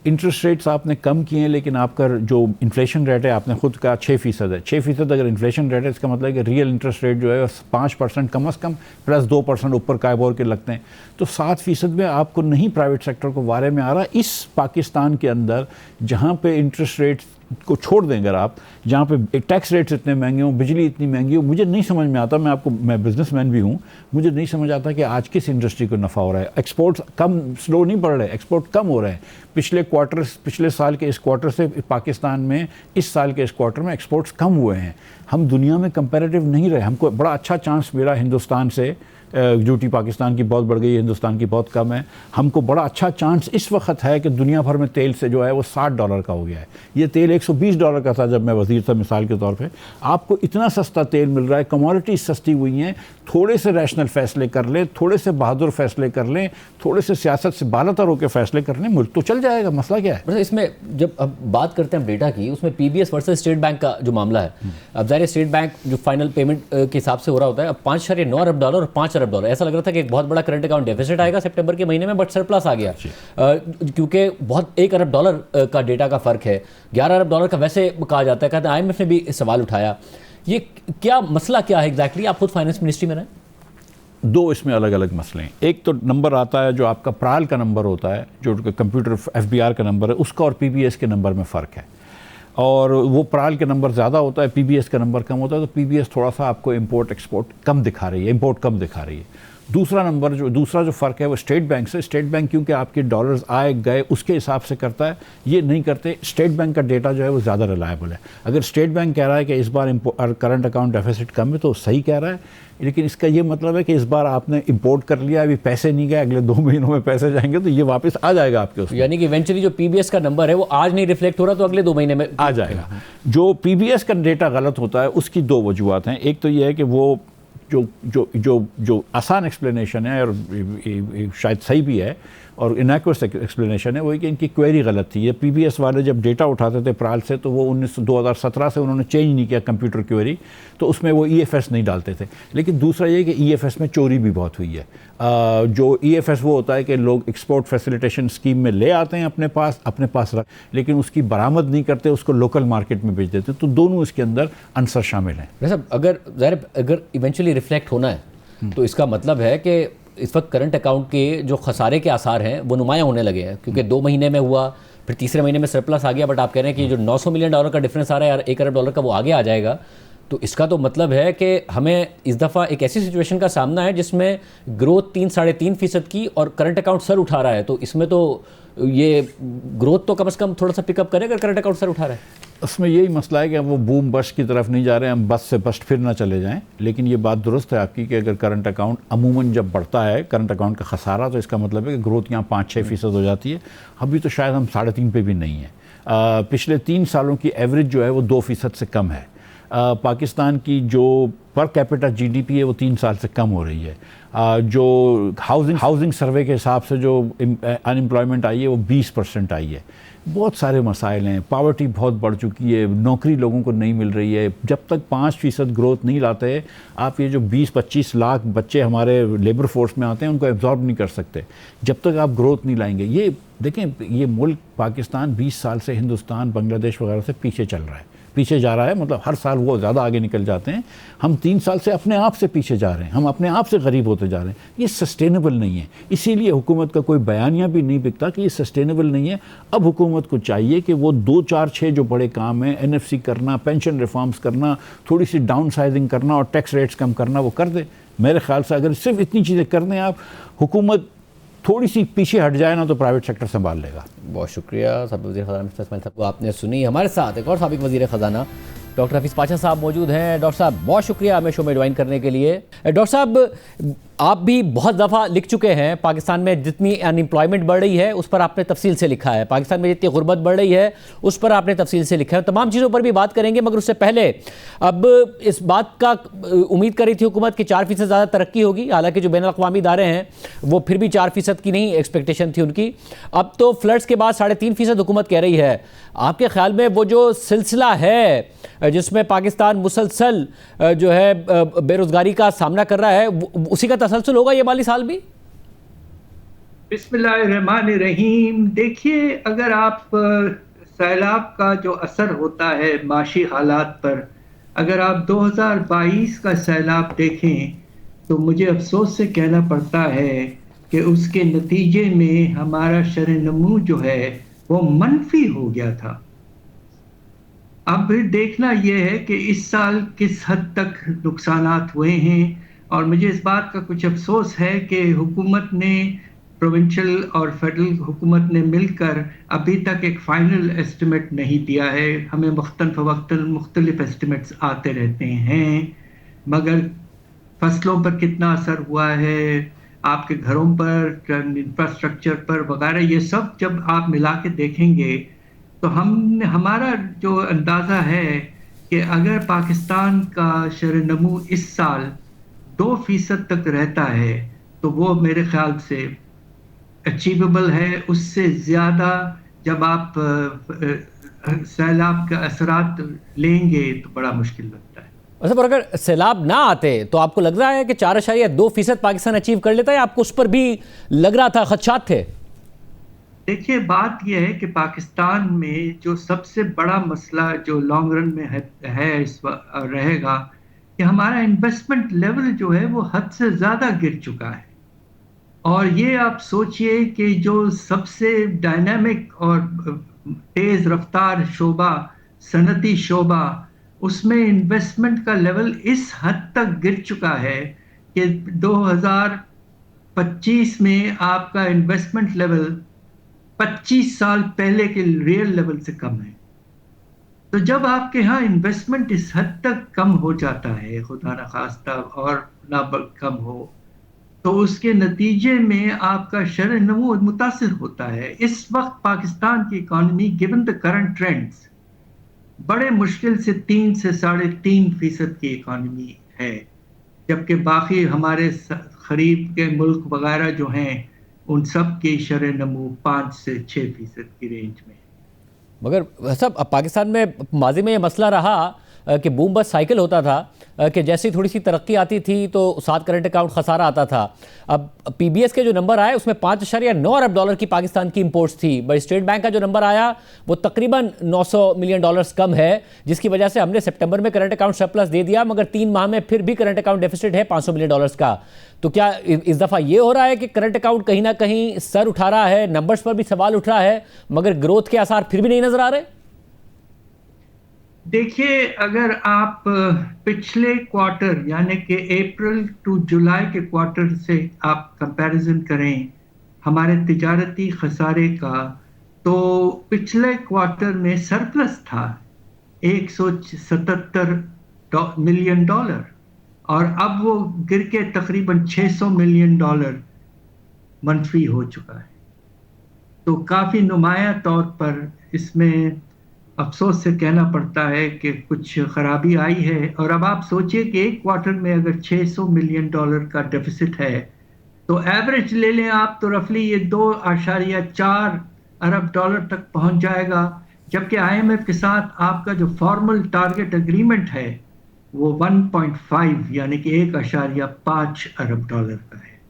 इंटरेस्ट रेट्स आपने कम किए हैं, लेकिन आपका जो इन्फ्लेशन रेट है, आपने खुद कहा 6% है। 6% अगर इन्फ्लेशन रेट है, इसका मतलब है कि रियल इंटरेस्ट रेट जो है 5% कम अज़ कम, प्लस 2% ऊपर कायबोर के लगते हैं। तो 7% में आपको नहीं प्राइवेट सेक्टर को वारे में आ रहा। इस पाकिस्तान के अंदर जहाँ पे इंटरेस्ट रेट्स को छोड़ दें अगर आप, जहाँ पे टैक्स रेट्स इतने महंगे हों, बिजली इतनी महंगी हो, मुझे नहीं समझ में आता। मैं बिजनेसमैन भी हूँ, मुझे नहीं समझ आता कि आज किस इंडस्ट्री को नफ़ा हो रहा है। एक्सपोर्ट्स कम, स्लो नहीं बढ़ रहे, एक्सपोर्ट कम हो रहे हैं। पिछले साल के इस क्वार्टर से पाकिस्तान में इस साल के इस क्वार्टर में एक्सपोर्ट्स कम हुए हैं। हम दुनिया में कंपैरेटिव नहीं रहे। हमको बड़ा अच्छा चांस मिला हिंदुस्तान से। ड्यूटी पाकिस्तान की बहुत बढ़ गई है, हिंदुस्तान की बहुत कम है। हमको बड़ा अच्छा चांस इस वक्त है कि दुनिया भर में तेल से जो है वो $60 का हो गया है। ये तेल $120 का था जब मैं वज़ीर था, मिसाल के तौर पे। आपको इतना सस्ता तेल मिल रहा है, कमोडिटीज सस्ती हुई हैं। थोड़े से रैशनल फैसले कर लें, थोड़े से बहादुर फैसले कर लें, थोड़े से सियासत से बालातर होकर फैसले कर लें, मुल्क तो चल जाएगा। मसला क्या है? इसमें जब अब बात करते हैं डेटा की, उसमें PBS वर्सेस स्टेट बैंक का जो मामला है, अब ज़ाहिर स्टेट बैंक जो फाइनल पेमेंट के हिसाब से हो रहा होता है, अब $5.9 अरब और $5 अरब। ऐसा लग रहा था कि एक बहुत बड़ा करंट अकाउंट डेफिसिट आएगा सितंबर के महीने में, बट सरप्लस आ गया क्योंकि बहुत $1 अरब का डेटा का फर्क है। $11 अरब का वैसे कहा जाता है। कहते हैं IMF ने भी सवाल उठाया। ये क्या मसला क्या है एग्जैक्टली? आप खुद फाइनेंस मिनिस्ट्री में रहे। 2 इसमें अलग अलग मसले हैं। एक तो नंबर आता है जो आपका प्राल का नंबर होता है, जो कंप्यूटर FBR का नंबर है, उसका और PBS के नंबर में फ़र्क है। और वो प्राल के नंबर ज़्यादा होता है, PBS का नंबर कम होता है। तो PBS थोड़ा सा आपको इम्पोर्ट एक्सपोर्ट कम दिखा रही है, इम्पोर्ट कम दिखा रही है। दूसरा जो फ़र्क है वो स्टेट बैंक से। स्टेट बैंक क्योंकि आपके डॉलर्स आए गए उसके हिसाब से करता है, ये नहीं करते। स्टेट बैंक का डेटा जो है वो ज़्यादा रिलायबल है। अगर स्टेट बैंक कह रहा है कि इस बार करंट अकाउंट डेफिसिट कम है तो सही कह रहा है, लेकिन इसका ये मतलब है कि इस बार आपने इंपोर्ट कर लिया, अभी पैसे नहीं गए, अगले 2 महीनों में पैसे जाएंगे तो ये वापस आ जाएगा आपके उसमें। यानी कि इवेंचुअली जो PBS का नंबर है वो आज नहीं रिफ्लेक्ट हो रहा तो अगले 2 महीने में आ जाएगा। जो PBS का डेटा गलत होता है उसकी 2 वजूहत हैं। एक तो ये है कि वो जो आसान एक्सप्लेनेशन है और शायद सही भी है और इनएक्यूरेट एक्सप्लेनेशन है, वो कि इनकी क्वेरी गलत थी। ये PBS वाले जब डेटा उठाते थे प्राल से तो वो 2017 से उन्होंने चेंज नहीं किया कंप्यूटर क्वेरी, तो उसमें वो EFS नहीं डालते थे। लेकिन दूसरा ये कि EFS में चोरी भी बहुत हुई है। जो EFS वो होता है कि लोग एक्सपोर्ट फैसिलिटेशन स्कीम में ले आते हैं अपने पास रख, लेकिन उसकी बरामद नहीं करते, उसको लोकल मार्केट में बेच देते। तो दोनों इसके अंदर आंसर शामिल हैं। अगर इवेंचुअली रिफ्लेक्ट होना है तो इसका मतलब है कि इस वक्त करंट अकाउंट के जो खसारे के आसार हैं वो नुमायाँ होने लगे हैं, क्योंकि 2 महीने में हुआ, फिर तीसरे महीने में सरप्लस आ गया, बट आप कह रहे हैं कि जो $900 मिलियन का डिफरेंस आ रहा है यार, $1 अरब का, वो आगे आ जाएगा। तो इसका तो मतलब है कि हमें इस दफ़ा एक ऐसी सिचुएशन का सामना है जिसमें ग्रोथ 3-3.5% की और करंट अकाउंट सर उठा रहा है। तो इसमें तो ये ग्रोथ तो कम से कम थोड़ा सा पिकअप करेगा, करंट अकाउंट सर उठा रहा है। उसमें यही मसला है कि वो बूम बस्ट की तरफ नहीं जा रहे हैं, हम बस से बस्ट फिर ना चले जाएं। लेकिन ये बात दुरुस्त है आपकी कि अगर करंट अकाउंट अमूमन जब बढ़ता है करंट अकाउंट का खसारा, तो इसका मतलब है कि ग्रोथ यहाँ 5-6% हो जाती है। अभी तो शायद हम 3.5 पे भी नहीं है। पिछले 3 सालों की एवरेज जो है वो 2% से कम है। पाकिस्तान की जो पर कैपिटा जीडीपी है वो 3 साल से कम हो रही है। जो हाउसिंग सर्वे के हिसाब से जो अनएम्प्लॉयमेंट आई है वो 20% आई है। बहुत सारे मसाइल हैं, पावर्टी बहुत बढ़ चुकी है, नौकरी लोगों को नहीं मिल रही है। जब तक 5% ग्रोथ नहीं लाते आप, ये जो 20-25 लाख बच्चे हमारे लेबर फोर्स में आते हैं उनको एब्जॉर्ब नहीं कर सकते जब तक आप ग्रोथ नहीं लाएंगे। ये देखें, ये मुल्क पाकिस्तान 20 साल से हिंदुस्तान, बांग्लादेश वगैरह से पीछे चल रहा है, पीछे जा रहा है। मतलब हर साल वो ज़्यादा आगे निकल जाते हैं, हम 3 साल से अपने आप से पीछे जा रहे हैं, हम अपने आप से गरीब होते जा रहे हैं। ये सस्टेनेबल नहीं है, इसीलिए हुकूमत का कोई बयानिया भी नहीं बिकता कि ये सस्टेनेबल नहीं है। अब हुकूमत को चाहिए कि वो 2-4-6 जो बड़े काम हैं, NFC करना, पेंशन रिफॉर्म्स करना, थोड़ी सी डाउन साइजिंग करना और टैक्स रेट्स कम करना, वो कर दे। मेरे ख्याल से अगर सिर्फ इतनी चीज़ें कर दें आप, हुकूमत थोड़ी सी पीछे हट जाए ना, तो प्राइवेट सेक्टर संभाल लेगा। बहुत शुक्रिया साबिक वज़ीर ख़ज़ाना मिस्टर इस्माइल साहब को आपने सुनी। हमारे साथ एक और साबिक वज़ीर ख़ज़ाना डॉक्टर हफीज़ पाशा साहब मौजूद हैं। डॉक्टर साहब, बहुत शुक्रिया हमें शो में ज्वाइन करने के लिए। डॉक्टर साहब, आप भी बहुत दफ़ा लिख चुके हैं, पाकिस्तान में जितनी अनएम्प्लॉयमेंट बढ़ रही है उस पर आपने तफसील से लिखा है, पाकिस्तान में जितनी गुर्बत बढ़ रही है उस पर आपने तफसील से लिखा है। तमाम चीज़ों पर भी बात करेंगे, मगर उससे पहले अब इस बात का उम्मीद कर रही थी हुकूमत कि 4% ज़्यादा तरक्की होगी, हालांकि जो बैनुल अक़वामी इदारे हैं वो फिर भी 4% की नहीं एक्सपेक्टेशन थी उनकी। अब तो फ्लड्स के बाद 3.5% हुकूमत कह रही है। आपके ख्याल में वो जो सिलसिला है जिसमें पाकिस्तान मुसलसल जो है बेरोज़गारी का सामना कर रहा है, उसी का तसलसल होगा ये वाली साल भी? बिस्मिल्लाहिर्रहमानिर्रहीम। देखिए, अगर आप सैलाब का जो असर होता है माशी हालात पर, अगर आप 2022 का सैलाब देखें तो मुझे अफसोस से कहना पड़ता है कि उसके नतीजे में हमारा शरह-ए-नमू जो है वो मनफी हो गया था। अब फिर देखना यह है कि इस साल किस हद तक नुकसानात हुए हैं, और मुझे इस बात का कुछ अफसोस है कि हुकूमत ने, प्रोविंशियल और फेडरल हुकूमत ने मिलकर अभी तक एक फ़ाइनल एस्टिमेट नहीं दिया है। हमें मुख्तलिफ एस्टिमेट्स आते रहते हैं, मगर फसलों पर कितना असर हुआ है, आपके घरों पर, इंफ्रास्ट्रक्चर पर वगैरह, ये सब जब आप मिला के देखेंगे तो हमारा जो अंदाज़ा है कि अगर पाकिस्तान का शरह-ए-नमू इस साल 2% तक रहता है तो वो मेरे ख्याल से अचीवेबल है। उससे ज़्यादा जब आप सैलाब के असरात लेंगे तो बड़ा मुश्किल लगता है। अच्छा, पर अगर सैलाब ना आते तो आपको लग रहा है कि 4.2% पाकिस्तान अचीव कर लेता है, आपको उस पर भी लग रहा था, खदशात थे? देखिए, बात यह है कि पाकिस्तान में जो सबसे बड़ा मसला जो लॉन्ग रन में है इस वक्त रहेगा कि हमारा इन्वेस्टमेंट लेवल जो है वो हद से ज़्यादा गिर चुका है। और ये आप सोचिए कि जो सबसे डायनामिक और तेज़ रफ्तार शोबा, सनती शोबा, उसमें इन्वेस्टमेंट का लेवल इस हद तक गिर चुका है कि 2025 में आपका इन्वेस्टमेंट लेवल 25 साल पहले के रियल लेवल से कम है। तो जब आपके यहाँ इन्वेस्टमेंट इस हद तक कम हो जाता है, खुदा न खास्ता और ना कम हो, तो उसके नतीजे में आपका शरह-ए-नमू मुतासिर होता है। इस वक्त पाकिस्तान की economy given the current trends बड़े मुश्किल से 3 से 3.5% की इकॉनमी है, जबकि बाकी हमारे करीब के मुल्क वगैरह जो हैं उन सब के शरह-ए-नमू 5 से 6% की रेंज में। मगर सब पाकिस्तान में माजी में ये मसला रहा कि बूम बस्ट साइकिल होता था, कि जैसे ही थोड़ी सी तरक्की आती थी तो साथ करंट अकाउंट खसारा आता था। अब पीबीएस के जो नंबर आए उसमें 5.9 अरब डॉलर की पाकिस्तान की इंपोर्ट्स थी, बट स्टेट बैंक का जो नंबर आया वो तकरीबन 900 मिलियन डॉलर्स कम है, जिसकी वजह से हमने सितंबर में करंट अकाउंट सरप्लस दे दिया, मगर 3 माह में फिर भी करंट अकाउंट डेफिसिट है 500 मिलियन डॉलर्स का। तो क्या इस दफ़ा ये हो रहा है कि करंट अकाउंट कहीं ना कहीं सर उठा रहा है, नंबर्स पर भी सवाल उठ रहा है, मगर ग्रोथ के आसार फिर भी नहीं नजर आ रहे? देखिए, अगर आप पिछले क्वार्टर यानी कि अप्रैल टू जुलाई के क्वार्टर से आप कंपैरिजन करें हमारे तिजारती खसारे का, तो पिछले क्वार्टर में सरप्लस था 177 मिलियन डॉलर, और अब वो गिर के तकरीबन 600 मिलियन डॉलर मनफी हो चुका है। तो काफ़ी नुमाया तौर पर इसमें अफसोस से कहना पड़ता है कि कुछ खराबी आई है। और अब आप सोचिए कि एक क्वार्टर में अगर 600 मिलियन डॉलर का डेफिसिट है, तो एवरेज ले लें आप तो रफली ये 2.4 अरब डॉलर तक पहुंच जाएगा, जबकि आईएमएफ के साथ आपका जो फॉर्मल टारगेट एग्रीमेंट है वो 1.5 यानी कि 1.5 अरब डॉलर का है।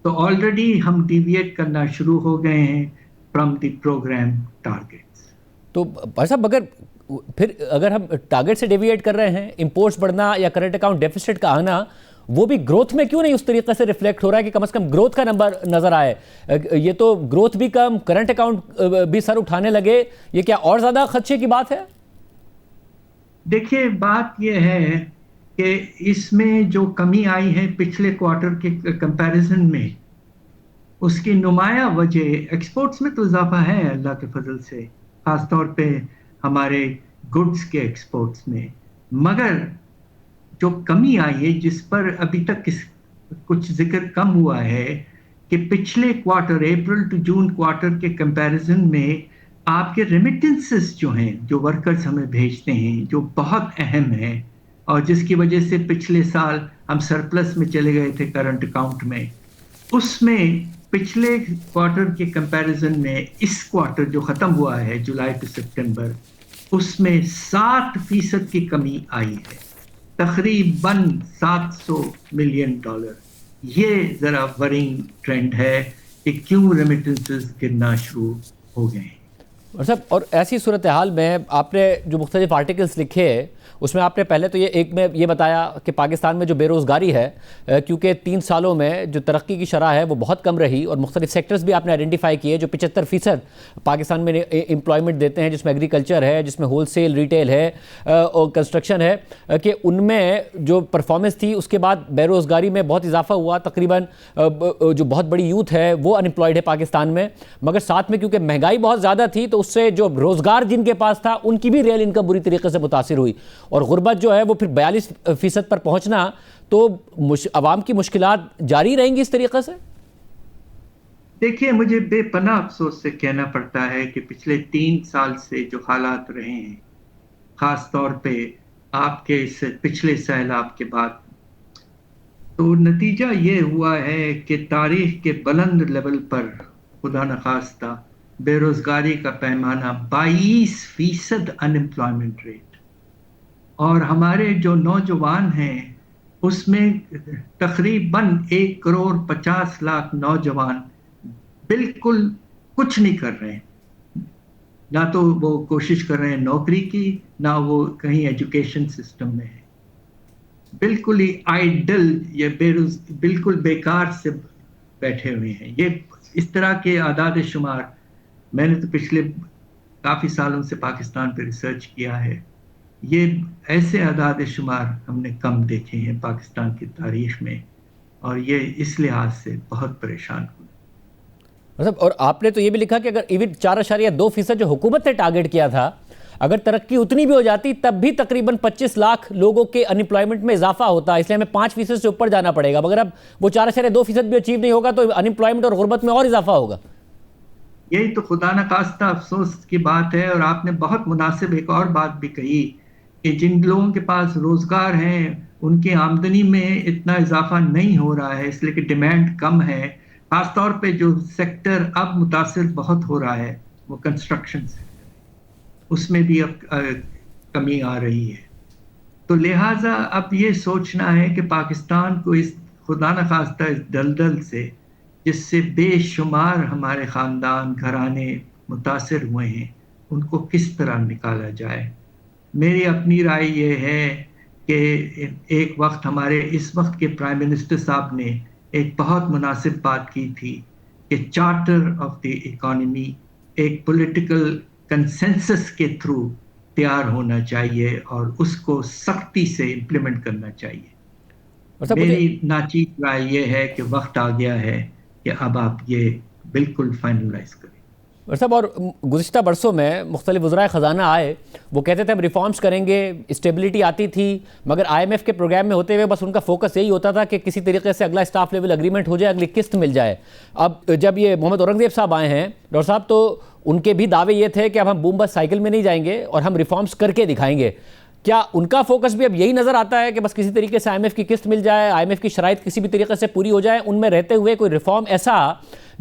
तो ऑलरेडी हम डिविएट करना शुरू हो गए हैं फ्रॉम द प्रोग्राम टारगेट्स। तो भाई साहब, मगर फिर अगर हम टारगेट से डेविएट कर रहे हैं, इंपोर्ट्स बढ़ना या करंट अकाउंट डेफिसिट का आना, वो भी ग्रोथ में क्यों नहीं उस तरीके से रिफ्लेक्ट हो रहा है कि कम से कम ग्रोथ का नंबर नजर आए? ये तो ग्रोथ भी कम, करंट अकाउंट भी सर उठाने लगे, ये क्या और ज्यादा खदशे की बात है? देखिए, बात यह है कि इसमें जो कमी आई है पिछले क्वार्टर के कंपैरिजन में, उसकी नुमाया वजह एक्सपोर्ट्स में तो इजाफा है अल्लाह के फजल से, खासतौर पे हमारे गुड्स के एक्सपोर्ट्स में, मगर जो कमी आई है जिस पर अभी तक कुछ जिक्र कम हुआ है कि पिछले quarter April to June quarter के कंपैरिजन में आपके रेमिटेंसेस जो हैं, जो वर्कर्स हमें भेजते हैं, जो बहुत अहम है और जिसकी वजह से पिछले साल हम सरप्लस में चले गए थे करंट अकाउंट में, उसमें पिछले क्वार्टर के कंपैरिजन में इस क्वार्टर जो खत्म हुआ है जुलाई टू सितंबर, उसमें 60% की कमी आई है, तकरीबन 700 मिलियन डॉलर। ये जरा वरिंग ट्रेंड है कि क्यों रेमिटेंसेस गिरना शुरू हो गए हैं। और सब, और ऐसी सूरत हाल में आपने जो मुख्तलिफ आर्टिकल्स लिखे उसमें आपने पहले तो ये एक में ये बताया कि पाकिस्तान में जो बेरोज़गारी है, क्योंकि 3 सालों में जो तरक्की की शरह है वो बहुत कम रही, और मुख्तलिफ सेक्टर्स भी आपने आइडेंटिफाई किए जो 75% पाकिस्तान में एम्प्लॉयमेंट देते हैं, जिसमें एग्रीकल्चर है, जिसमें होलसेल रिटेल है और कंस्ट्रक्शन है, कि उनमें जो परफॉर्मेंस थी उसके बाद बेरोज़गारी में बहुत इजाफा हुआ। तकरीबन जो बहुत बड़ी यूथ है वो अनएम्प्लॉयड है पाकिस्तान में, मगर साथ में क्योंकि महंगाई बहुत ज़्यादा थी तो उससे जो रोज़गार जिनके पास था उनकी भी रियल इनकम बुरी तरीके से मुतासिर हुई, और गुर्बत जो है वो फिर 42% पर पहुंचना, तो अवाम की मुश्किलात जारी रहेंगी इस तरीके से। देखिए, मुझे बेपनाह अफसोस से कहना पड़ता है कि पिछले 3 साल से जो हालात रहे हैं, खास तौर पे आपके इस पिछले सैलाब के बाद, तो नतीजा ये हुआ है कि तारीख के बुलंद लेवल पर खुदा न खास्ता बेरोजगारी का पैमाना 22% अनएम्प्लॉयमेंट रेट, और हमारे जो नौजवान हैं उसमें तकरीबन 1.50 करोड़ नौजवान बिल्कुल कुछ नहीं कर रहे हैं, ना तो वो कोशिश कर रहे हैं नौकरी की, ना वो कहीं एजुकेशन सिस्टम में है, बिल्कुल ही आइडल या बिल्कुल बेकार से बैठे हुए हैं। ये इस तरह के आदाद शुमार मैंने तो पिछले काफ़ी सालों से पाकिस्तान पे रिसर्च किया है, ये ऐसे आदाद शुमार हमने कम देखे हैं पाकिस्तान की तारीख में, और ये इस लिहाज से बहुत परेशान हुए। मतलब, और आपने तो ये भी लिखा कि अगर इवन 4.2% जो हुकूमत ने टारगेट किया था, अगर तरक्की उतनी भी हो जाती तब भी तकरीबन 25 लाख लोगों के अनएम्प्लॉयमेंट में इजाफा होता, इसलिए हमें 5% से ऊपर जाना पड़ेगा। मगर अब वो 4.2% भी अचीव नहीं होगा तो अनएम्प्लॉयमेंट और गुर्बत में और इजाफा होगा। यही तो खुदा न खास्ता अफसोस की बात है। और आपने बहुत मुनासिब एक और बात भी कही कि जिन लोगों के पास रोजगार हैं उनकी आमदनी में इतना इजाफा नहीं हो रहा है, इसलिए कि डिमांड कम है। खासतौर पे जो सेक्टर अब मुतासिर बहुत हो रहा है वो कंस्ट्रक्शन सेक्टर, उसमें भी अब कमी आ रही है। तो लिहाजा अब ये सोचना है कि पाकिस्तान को इस खुदा न खास्ता इस दलदल से, जिससे बेशुमार हमारे ख़ानदान घराने मुतासिर हुए हैं, उनको किस तरह निकाला जाए। मेरी अपनी राय ये है कि एक वक्त हमारे इस वक्त के प्राइम मिनिस्टर साहब ने एक बहुत मुनासिब बात की थी कि चार्टर ऑफ द इकॉनमी एक पॉलिटिकल कंसेंसस के थ्रू तैयार होना चाहिए और उसको सख्ती से इम्प्लीमेंट करना चाहिए। मेरी नाचीज राय ये है कि वक्त आ गया है कि अब आप ये बिल्कुल फाइनलाइज करें। साहब, और गुज़िश्ता बरसों में मुख्तलिफ वज़राए ख़जाना आए, वो कहते थे हम रिफॉर्म्स करेंगे, स्टेबिलिटी आती थी, मगर IMF के प्रोग्राम में होते हुए बस उनका फोकस यही होता था कि किसी तरीके से अगला स्टाफ लेवल एग्रीमेंट हो जाए, अगली किस्त मिल जाए। अब जब ये मोहम्मद औरंगज़ेब साहब आए हैं डॉक्टर साहब, तो उनके भी दावे ये थे कि अब हम बूम बस साइकिल में नहीं जाएंगे और हम रिफॉर्म्स करके दिखाएंगे। क्या उनका फोकस भी अब यही नज़र आता है कि बस किसी तरीके से IMF की किस्त मिल जाए, IMF की शराइत किसी भी तरीके से पूरी हो जाए, उनमें रहते हुए कोई रिफॉर्म ऐसा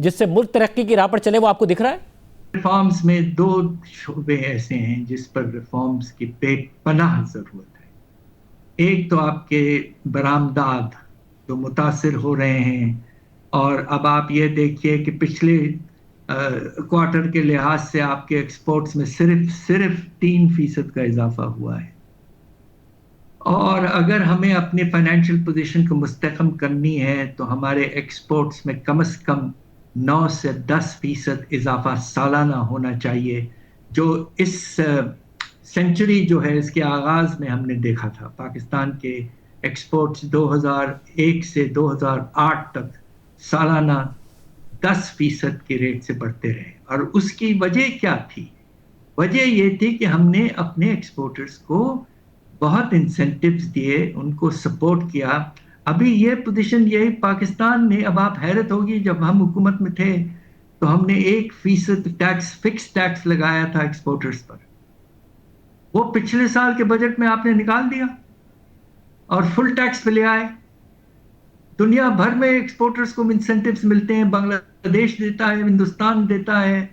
जिससे मुल्क तरक्की की राह पर चले, वो आपको दिख रहा है? रिफॉर्म्स में दो शोबे ऐसे हैं जिस पर रिफॉर्म्स की बेपनाह ज़रूरत है। एक तो आपके बरामदात जो मुतासिर हो रहे हैं, और अब आप ये देखिए कि पिछले क्वार्टर के लिहाज से आपके एक्सपोर्ट्स में सिर्फ 3% का इजाफा हुआ है। और अगर हमें अपने फाइनेंशियल पोजीशन को मुस्तहकम करनी है तो हमारे एक्सपोर्ट्स में कम से कम 9 से 10% इजाफा सालाना होना चाहिए, जो इस सेंचुरी जो है इसके आगाज़ में हमने देखा था। पाकिस्तान के एक्सपोर्ट्स 2001 से 2008 तक सालाना 10% के रेट से बढ़ते रहे, और उसकी वजह क्या थी? वजह ये थी कि हमने अपने एक्सपोर्टर्स को बहुत इंसेंटिव्स दिए, उनको सपोर्ट किया। अभी ये पोजीशन यही पाकिस्तान ने, अब आप हैरत होगी, जब हम हुकूमत में थे तो हमने 1% टैक्स, फिक्स टैक्स लगाया था एक्सपोर्टर्स पर। वो पिछले साल के बजट में आपने निकाल दिया और फुल टैक्स पे ले आए। दुनिया भर में एक्सपोर्टर्स को इंसेंटिव्स मिलते हैं, बांग्लादेश देता है, हिंदुस्तान देता है।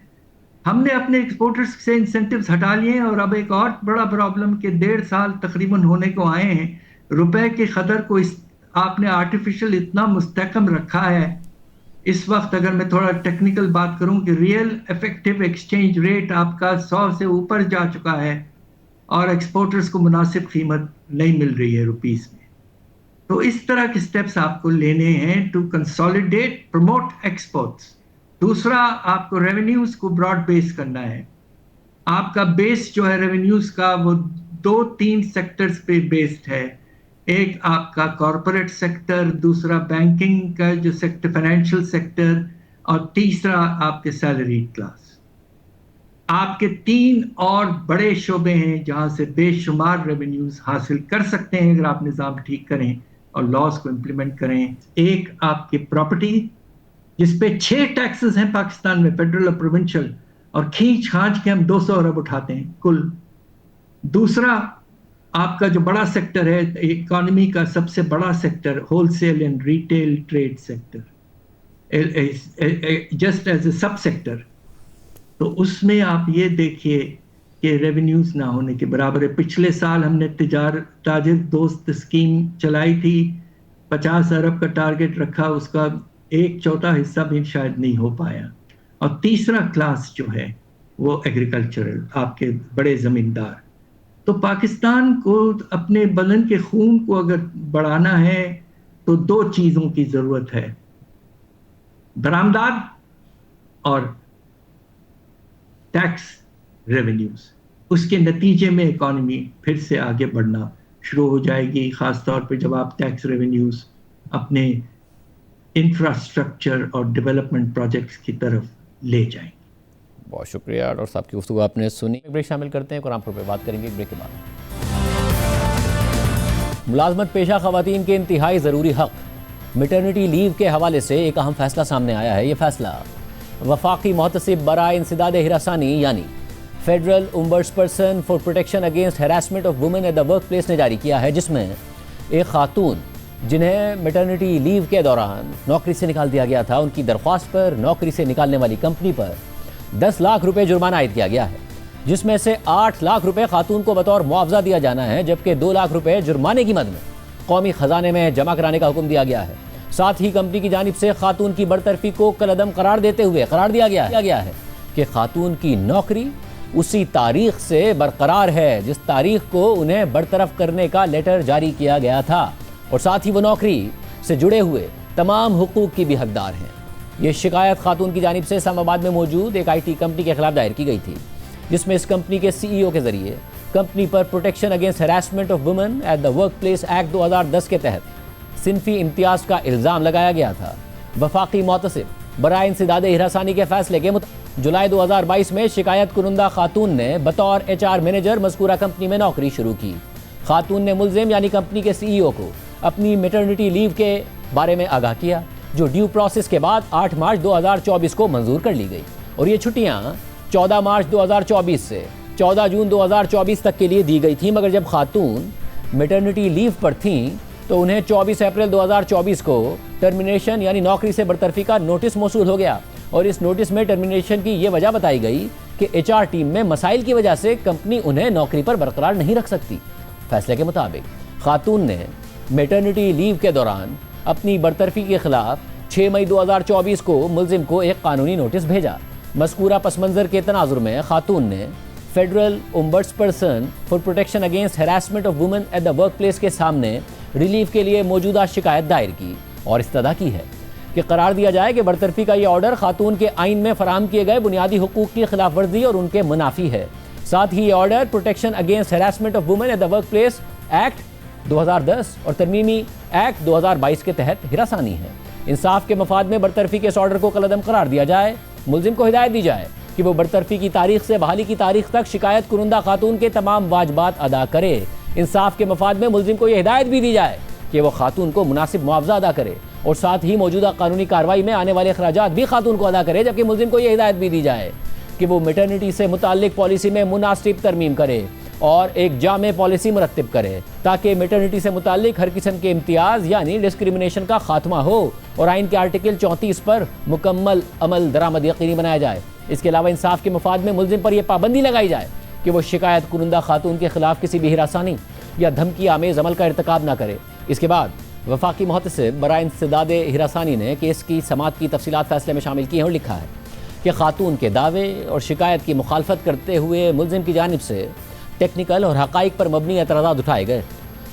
हमने अपने एक्सपोर्टर्स से इंसेंटिव्स हटा लिए, और अब एक और बड़ा प्रॉब्लम कि 1.5 साल तकरीबन होने को आए हैं, रुपए के कदर को आपने आर्टिफिशियल इतना मुस्तहकम रखा है। इस वक्त अगर मैं थोड़ा टेक्निकल बात करूं कि रियल इफेक्टिव एक्सचेंज रेट आपका 100 से ऊपर जा चुका है, और एक्सपोर्टर्स को मुनासिब कीमत नहीं मिल रही है रुपीस में। तो इस तरह के स्टेप्स आपको लेने हैं टू कंसोलिडेट, प्रमोट एक्सपोर्ट्स। दूसरा, आपको रेवेन्यूज को ब्रॉड बेस करना है। आपका बेस जो है रेवेन्यूज का, वो 2-3 सेक्टर्स पे बेस्ड है। एक आपका कॉरपोरेट सेक्टर, दूसरा बैंकिंग का जो सेक्टर, फाइनेंशियल सेक्टर, और तीसरा आपके सैलरी क्लास। आपके 3 और बड़े शोबे हैं जहां से बेशुमार रेवेन्यूज हासिल कर सकते हैं अगर आप निज़ाम ठीक करें और लॉज को इम्प्लीमेंट करें। एक आपकी प्रॉपर्टी, जिसपे 6 टैक्सेस हैं पाकिस्तान में, फेडरल और प्रोविंशियल, और खींच खांच के हम 200 अरब उठाते हैं कुल। दूसरा आपका जो बड़ा सेक्टर है, इकोनॉमी का सबसे बड़ा sector, wholesale and retail trade sector, just as a sub sector. तो उसमें आप ये देखिए कि रेवेन्यूज ना होने के बराबर है। पिछले साल हमने ताजिर दोस्त स्कीम चलाई थी, 50 अरब का टारगेट रखा, उसका 1/4 हिस्सा भी शायद नहीं हो पाया। और तीसरा क्लास जो है वो एग्रीकल्चरल, आपके बड़े जमींदार। तो पाकिस्तान को अपने बदन के खून को अगर बढ़ाना है तो 2 चीजों की जरूरत है, बरामदात और टैक्स रेवेन्यूज। उसके नतीजे में इकॉनमी फिर से आगे बढ़ना शुरू हो जाएगी, खासतौर पर जब आप टैक्स रेवेन्यूज अपने इंफ्रास्ट्रक्चर और डेवलपमेंट प्रोजेक्ट्स की तरफ ले जाएंगे। बहुत शुक्रिया डॉक्टर साहब की गुफ्तगू आपने सुनी। ब्रेक शामिल करते हैं, कुरान पर बात करेंगे ब्रेक के बाद। मुलाजमत पेशा खवातीन के इंतहाई ज़रूरी हक मैटरनिटी लीव के हवाले से एक अहम फैसला सामने आया है। ये फैसला वफाकी मोहतसिब बराए इंसदाद हिरासानी यानी federal ombudsperson for protection against harassment of women at the work place ने जारी किया है, जिसमें एक खातून जिन्हें मैटरनिटी लीव के दौरान नौकरी से निकाल दिया गया था, उनकी दरख्वास्त पर नौकरी से निकालने वाली कंपनी पर 10 लाख रुपए जुर्माना आयद किया गया है। जिसमें से 8 लाख रुपए खातून को बतौर मुआवजा दिया जाना है, जबकि 2 लाख रुपए जुर्माने की मद में कौमी खजाने में जमा कराने का हुक्म दिया गया है। साथ ही कंपनी की जानिब से खातून की बरतरफी को कलअदम करार देते हुए करार दिया गया है कि खातून की नौकरी उसी तारीख से बरकरार है जिस तारीख को उन्हें बरतरफ करने का लेटर जारी किया गया था, और साथ ही वो नौकरी से जुड़े हुए तमाम हुकूक की भी हकदार हैं। ये शिकायत खातून की जानिब से इस्लामाबाद में मौजूद एक IT कंपनी के खिलाफ दायर की गई थी, जिसमें इस कंपनी के CEO के जरिए कंपनी पर protection against harassment of women at the work place act 2010 के तहत सिनफी इम्तियाज का इल्ज़ाम लगाया गया था। वफाकी मोहतसिब बराए इंसदाद हिरासानी के फैसले के जुलाई 2022 में शिकायत कुनंदा खातून ने बतौर HR मैनेजर मज़कूरा कंपनी में नौकरी शुरू की। खातून ने मुल्जिम यानी कंपनी के CEO को अपनी मैटरनिटी लीव के बारे में आगाह किया, जो ड्यू प्रोसेस के बाद 8 मार्च 2024 को मंजूर कर ली गई, और ये छुट्टियाँ 14 मार्च 2024 से 14 जून 2024 तक के लिए दी गई थी। मगर जब खातून मैटरनिटी लीव पर थीं तो उन्हें 24 अप्रैल 2024 को टर्मिनेशन यानी नौकरी से बरतरफी का नोटिस मौसूल हो गया, और इस नोटिस में टर्मिनेशन की ये वजह बताई गई कि HR टीम में मसाइल की वजह से कंपनी उन्हें नौकरी पर बरकरार नहीं रख सकती। फैसले के मुताबिक खातून ने मैटरनिटी लीव के दौरान अपनी बरतरफी के खिलाफ 6 मई 2024 को मुल्जिम को एक कानूनी नोटिस भेजा। मज़कूरा पस मंज़र के तनाजुर में खातून ने federal ombudsperson for protection against harassment of women at the work place के सामने रिलीफ के लिए मौजूदा शिकायत दायर की और इस्तदा की है कि करार दिया जाए कि बरतरफी का ये ऑर्डर खातून के आइन में फराहम किए गए बुनियादी हुकूक की खिलाफ वर्जी और उनके मुनाफी है। साथ ही ये order protection against harassment of women at the work place act 2010 और तरमीमी एक्ट 2022 के तहत हिरासानी है। इंसाफ के मफाद में बरतरफी के इस ऑर्डर को कलअदम करार दिया जाए। मुल्जिम को हिदायत दी जाए कि वो बरतरफी की तारीख से बहाली की तारीख तक शिकायत कुनंदा खातून के तमाम वाजबात अदा करे। इंसाफ के मफाद में मुल्जिम को यह हिदायत भी दी जाए कि वो खातून को मुनासिब मुआवजा अदा करे, और साथ ही मौजूदा कानूनी कार्रवाई में आने वाले अखराजात भी खातून को अदा करे। जबकि मुल्जिम को यह हिदायत भी दी जाए कि वो मैटरनिटी से मुताल्लिक पॉलिसी में मुनासिब तरमीम करे और एक जामे पॉलिसी मुरत्तिब करे, ताकि मैटरनिटी से मुताल्लिक हर किस्म के इम्तियाज़ यानी डिस्क्रिमिनेशन का खात्मा हो और आइन के आर्टिकल 34 पर मुकम्मल अमल दरामद यकीनी बनाया जाए। इसके अलावा इंसाफ के मफाद में मुल्जिम पर यह पाबंदी लगाई जाए कि वो शिकायत कुनंदा खातून के खिलाफ किसी भी हिरासानी या धमकी आमेज अमल का इर्तिकाब ना करे। इसके बाद वफाकी मोहतसिब बराए इंसदाद हिरासानी ने केस की समाअत की तफसीलात फैसले में शामिल की हैं और लिखा है कि खातून के दावे और शिकायत की मुखालफत करते हुए मुल्जिम की जानिब से टेक्निकल और हक़ाइक़ पर मबनी एतराज़ात उठाए गए।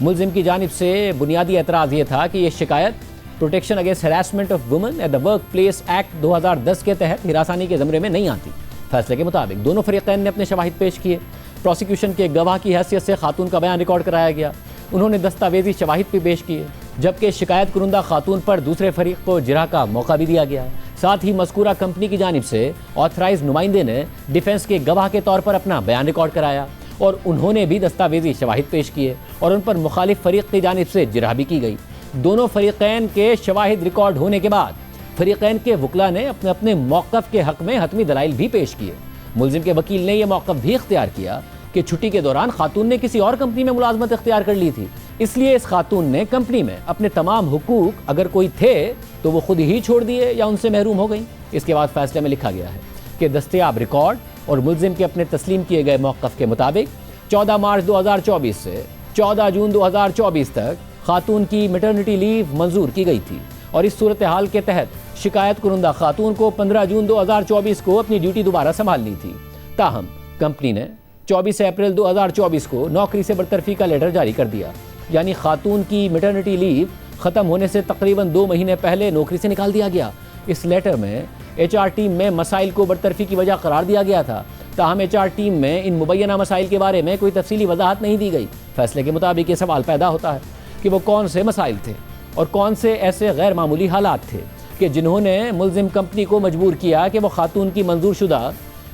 मुल्जिम की जानिब से बुनियादी एतराज़ ये था कि यह शिकायत protection against harassment of women at the work place act 2010 के तहत हिरासानी के ज़मरे में नहीं आती। फैसले के मुताबिक दोनों फरीक़ैन ने अपने शवाहिद पेश किए। प्रोसिक्यूशन के गवाह की हैसियत से खातून का बयान रिकॉर्ड कराया गया। उन्होंने दस्तावेजी शवाहिद भी पेश किए, जबकि शिकायत कुनंदा खातून पर दूसरे फरीक को जिरह का मौका भी दिया गया। साथ ही मज़कूरा कंपनी की जानिब से ऑथराइज नुमाइंदे ने डिफेंस के गवाह के तौर पर अपना बयान रिकॉर्ड कराया और उन्होंने भी दस्तावेजी शवाहिद पेश किए और उन पर मुखालिफ फरीक की जानिब से जिरह भी की गई। दोनों फरीक़ैन के शवाहिद रिकॉर्ड होने के बाद फरीक़ैन के वकला ने अपने अपने मौक़िफ़ के हक़ में हतमी दलाइल भी पेश किए। मुल्जिम के वकील ने यह मौक़िफ़ भी इख्तियार किया कि छुट्टी के दौरान खातून ने किसी और कंपनी में मुलाजमत इख्तियार कर ली थी, इसलिए इस खातून ने कंपनी में अपने तमाम हुकूक अगर कोई थे तो वो खुद ही छोड़ दिए या उनसे महरूम हो गई। इसके बाद फैसले में लिखा गया है कि दस्तयाब रिकॉर्ड और मुल्जिम के अपने तस्लीम किए गए मौक़िफ़ के मुताबिक 14 मार्च 2024 से 14 जून 2024 तक खातून की मैटरनिटी लीव मंजूर की गई थी और इस सूरत हाल के तहत शिकायत कुनंदा खातून को 15 जून 2024 को अपनी ड्यूटी दोबारा संभालनी थी। ताहम कंपनी ने 24 अप्रैल 2024 को नौकरी से बरतरफी का लेटर जारी कर दिया, यानी खातून की मैटरनिटी लीव ख़त्म होने से तकरीबन 2 महीने पहले नौकरी से निकाल दिया गया। इस लेटर में HR टीम में मसाइल को बरतरफी की वजह करार दिया गया था। ताहम HR टीम में इन मुबैना मसाइल के बारे में कोई तफसीली वजाहत नहीं दी गई। फैसले के मुताबिक ये सवाल पैदा होता है कि वो कौन से मसाइल थे और कौन से ऐसे गैर मामूली हालात थे कि जिन्होंने मुल्जिम कंपनी को मजबूर किया कि वो खातून की मंजूर शुदा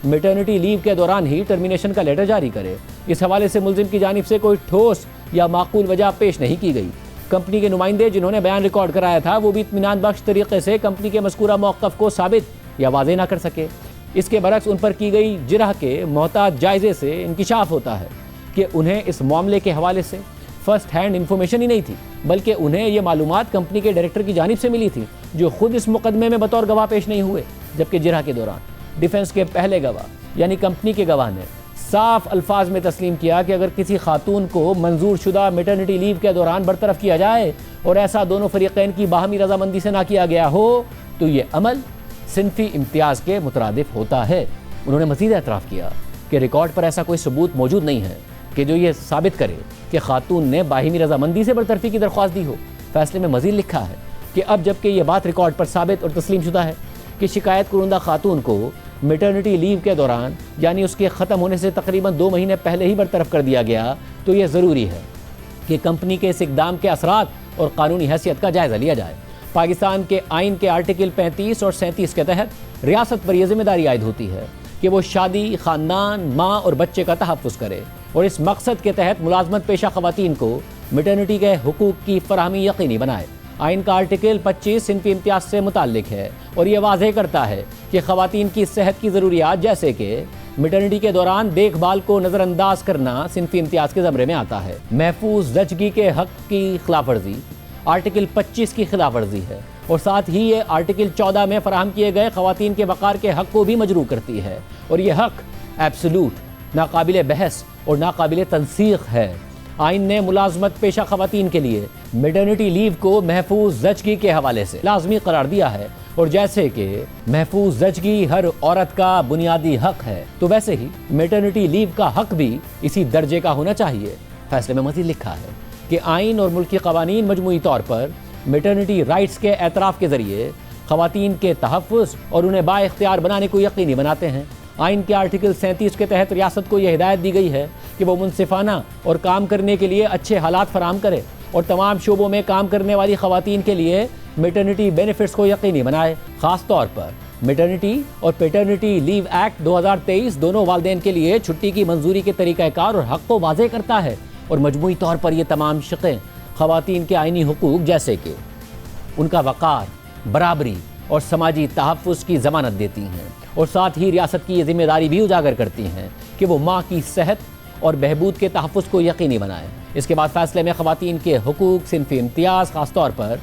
मैटरनिटी लीव के दौरान ही टर्मिनेशन का लेटर जारी करे। इस हवाले से मुल्जिम की जानिब से कोई ठोस या माकूल वजह पेश नहीं की गई। कंपनी के नुमाइंदे जिन्होंने बयान रिकॉर्ड कराया था वो भी इत्मीनान बख्श तरीके से कंपनी के मज़कूरा मौक़िफ़ को साबित या वाज़ेह ना कर सके। इसके बरक्स उन पर की गई जिरह के मोहताज जायज़े से इंकिशाफ होता है कि उन्हें इस मामले के हवाले से फ़र्स्ट हैंड इन्फॉर्मेशन ही नहीं थी, बल्कि उन्हें ये मालूमात कंपनी के डायरेक्टर की जानिब से मिली थी, जो खुद इस मुकदमे में बतौर गवाह पेश नहीं हुए। जबकि जिरह के दौरान डिफेंस के पहले गवाह यानी कंपनी के गवाह ने साफ अल्फाज में तस्लीम किया कि अगर किसी खातून को मंजूर शुदा मैटरनिटी लीव के दौरान बरतरफ किया जाए और ऐसा दोनों फरीक़ैन की बाहमी रजामंदी से ना किया गया हो तो ये अमल सिनफी इम्तियाज़ के मुतरादिफ होता है। उन्होंने मज़ीद एतराफ़ किया कि रिकॉर्ड पर ऐसा कोई सबूत मौजूद नहीं है कि जो ये साबित करे कि खातून ने बाहिमी रजामंदी से बरतरफी की दरख्वास्त दी हो। फैसले में मज़ीद लिखा है कि अब जबकि यह बात रिकॉर्ड पर साबित और तस्लीम शुदा है कि शिकायत कुरुंदा खातून को मैटरनिटी लीव के दौरान यानी उसके ख़त्म होने से तकरीबन 2 महीने पहले ही बरतरफ कर दिया गया, तो यह ज़रूरी है कि कंपनी के इस इक़दाम के असरात और कानूनी हैसियत का जायज़ा लिया जाए। पाकिस्तान के आइन के आर्टिकल 35 और 37 के तहत रियासत पर यह जिम्मेदारी आयद होती है कि वो शादी, ख़ानदान, माँ और बच्चे का तहफ़्फ़ुज़ करे और इस मकसद के तहत मुलाजमत पेशा ख़वातीन को मैटरनिटी के हुकूक की फराहमी यकीनी बनाए। आइन का आर्टिकल 25 सिनफी इम्तियाज से मुताल्लिक है और ये वाज़ेह करता है कि ख़वातीन की सेहत की ज़रूरियात जैसे कि मैटरनिटी के दौरान देखभाल को नज़रअंदाज करना सिनफी इम्तियाज के ज़मरे में आता है। महफूज ज़चगी के हक़ की खिलाफ वर्जी आर्टिकल 25 की खिलाफ वर्जी है और साथ ही ये आर्टिकल 14 में फराहम किए गए ख़वातीन के वक़ार के हक़ को भी मजरू करती है और यह हक़ एब्सोल्यूट, नाकाबिले बहस और नाकाबिले तनसीख है। आइन ने मुलाजमत पेशा ख़वातीन के लिए मैटरनिटी लीव को महफूज ज़चगी के हवाले से लाजमी करार दिया है और जैसे कि महफूज ज़चगी हर औरत का बुनियादी हक़ है, तो वैसे ही मैटरनिटी लीव का हक़ भी इसी दर्जे का होना चाहिए। फैसले में मज़ीद लिखा है कि आइन और मुल्की क़वानीन मजमूई तौर पर मैटरनिटी राइट्स के एतराफ़ के ज़रिए ख़वातीन के तहफ़्फ़ुज़ और उन्हें बाइख्तियार बनाने को यकीनी बनाते हैं। आइन के आर्टिकल 37 के तहत रियासत को यह हिदायत दी गई है कि वो मुनसिफाना और काम करने के लिए अच्छे हालात फराम करे और तमाम शोबों में काम करने वाली ख़वातीन के लिए मैटरनिटी बेनिफिट्स को यकीनी बनाए। ख़ास तौर पर मैटरनिटी और पैटर्निटी लीव एक्ट 2023 दोनों वालिदैन के लिए छुट्टी की मंजूरी के तरीक़ाकार और हक़ को वाज़ेह करता है और मजमूई तौर पर यह तमाम शिक़ें ख़वातीन के आइनी हुकूक जैसे कि उनका वक़ार, बराबरी और समाजी तहफ़्फ़ुज़ की ज़मानत देती हैं और साथ ही रियासत की ये जिम्मेदारी भी उजागर करती हैं कि वो माँ की सेहत और बहबूद के तहफ़्फ़ुज़ को यकीनी बनाएं। इसके बाद फैसले में ख़वातीन के हुकूक, सिनफ़ी इम्तियाज़, ख़ास तौर पर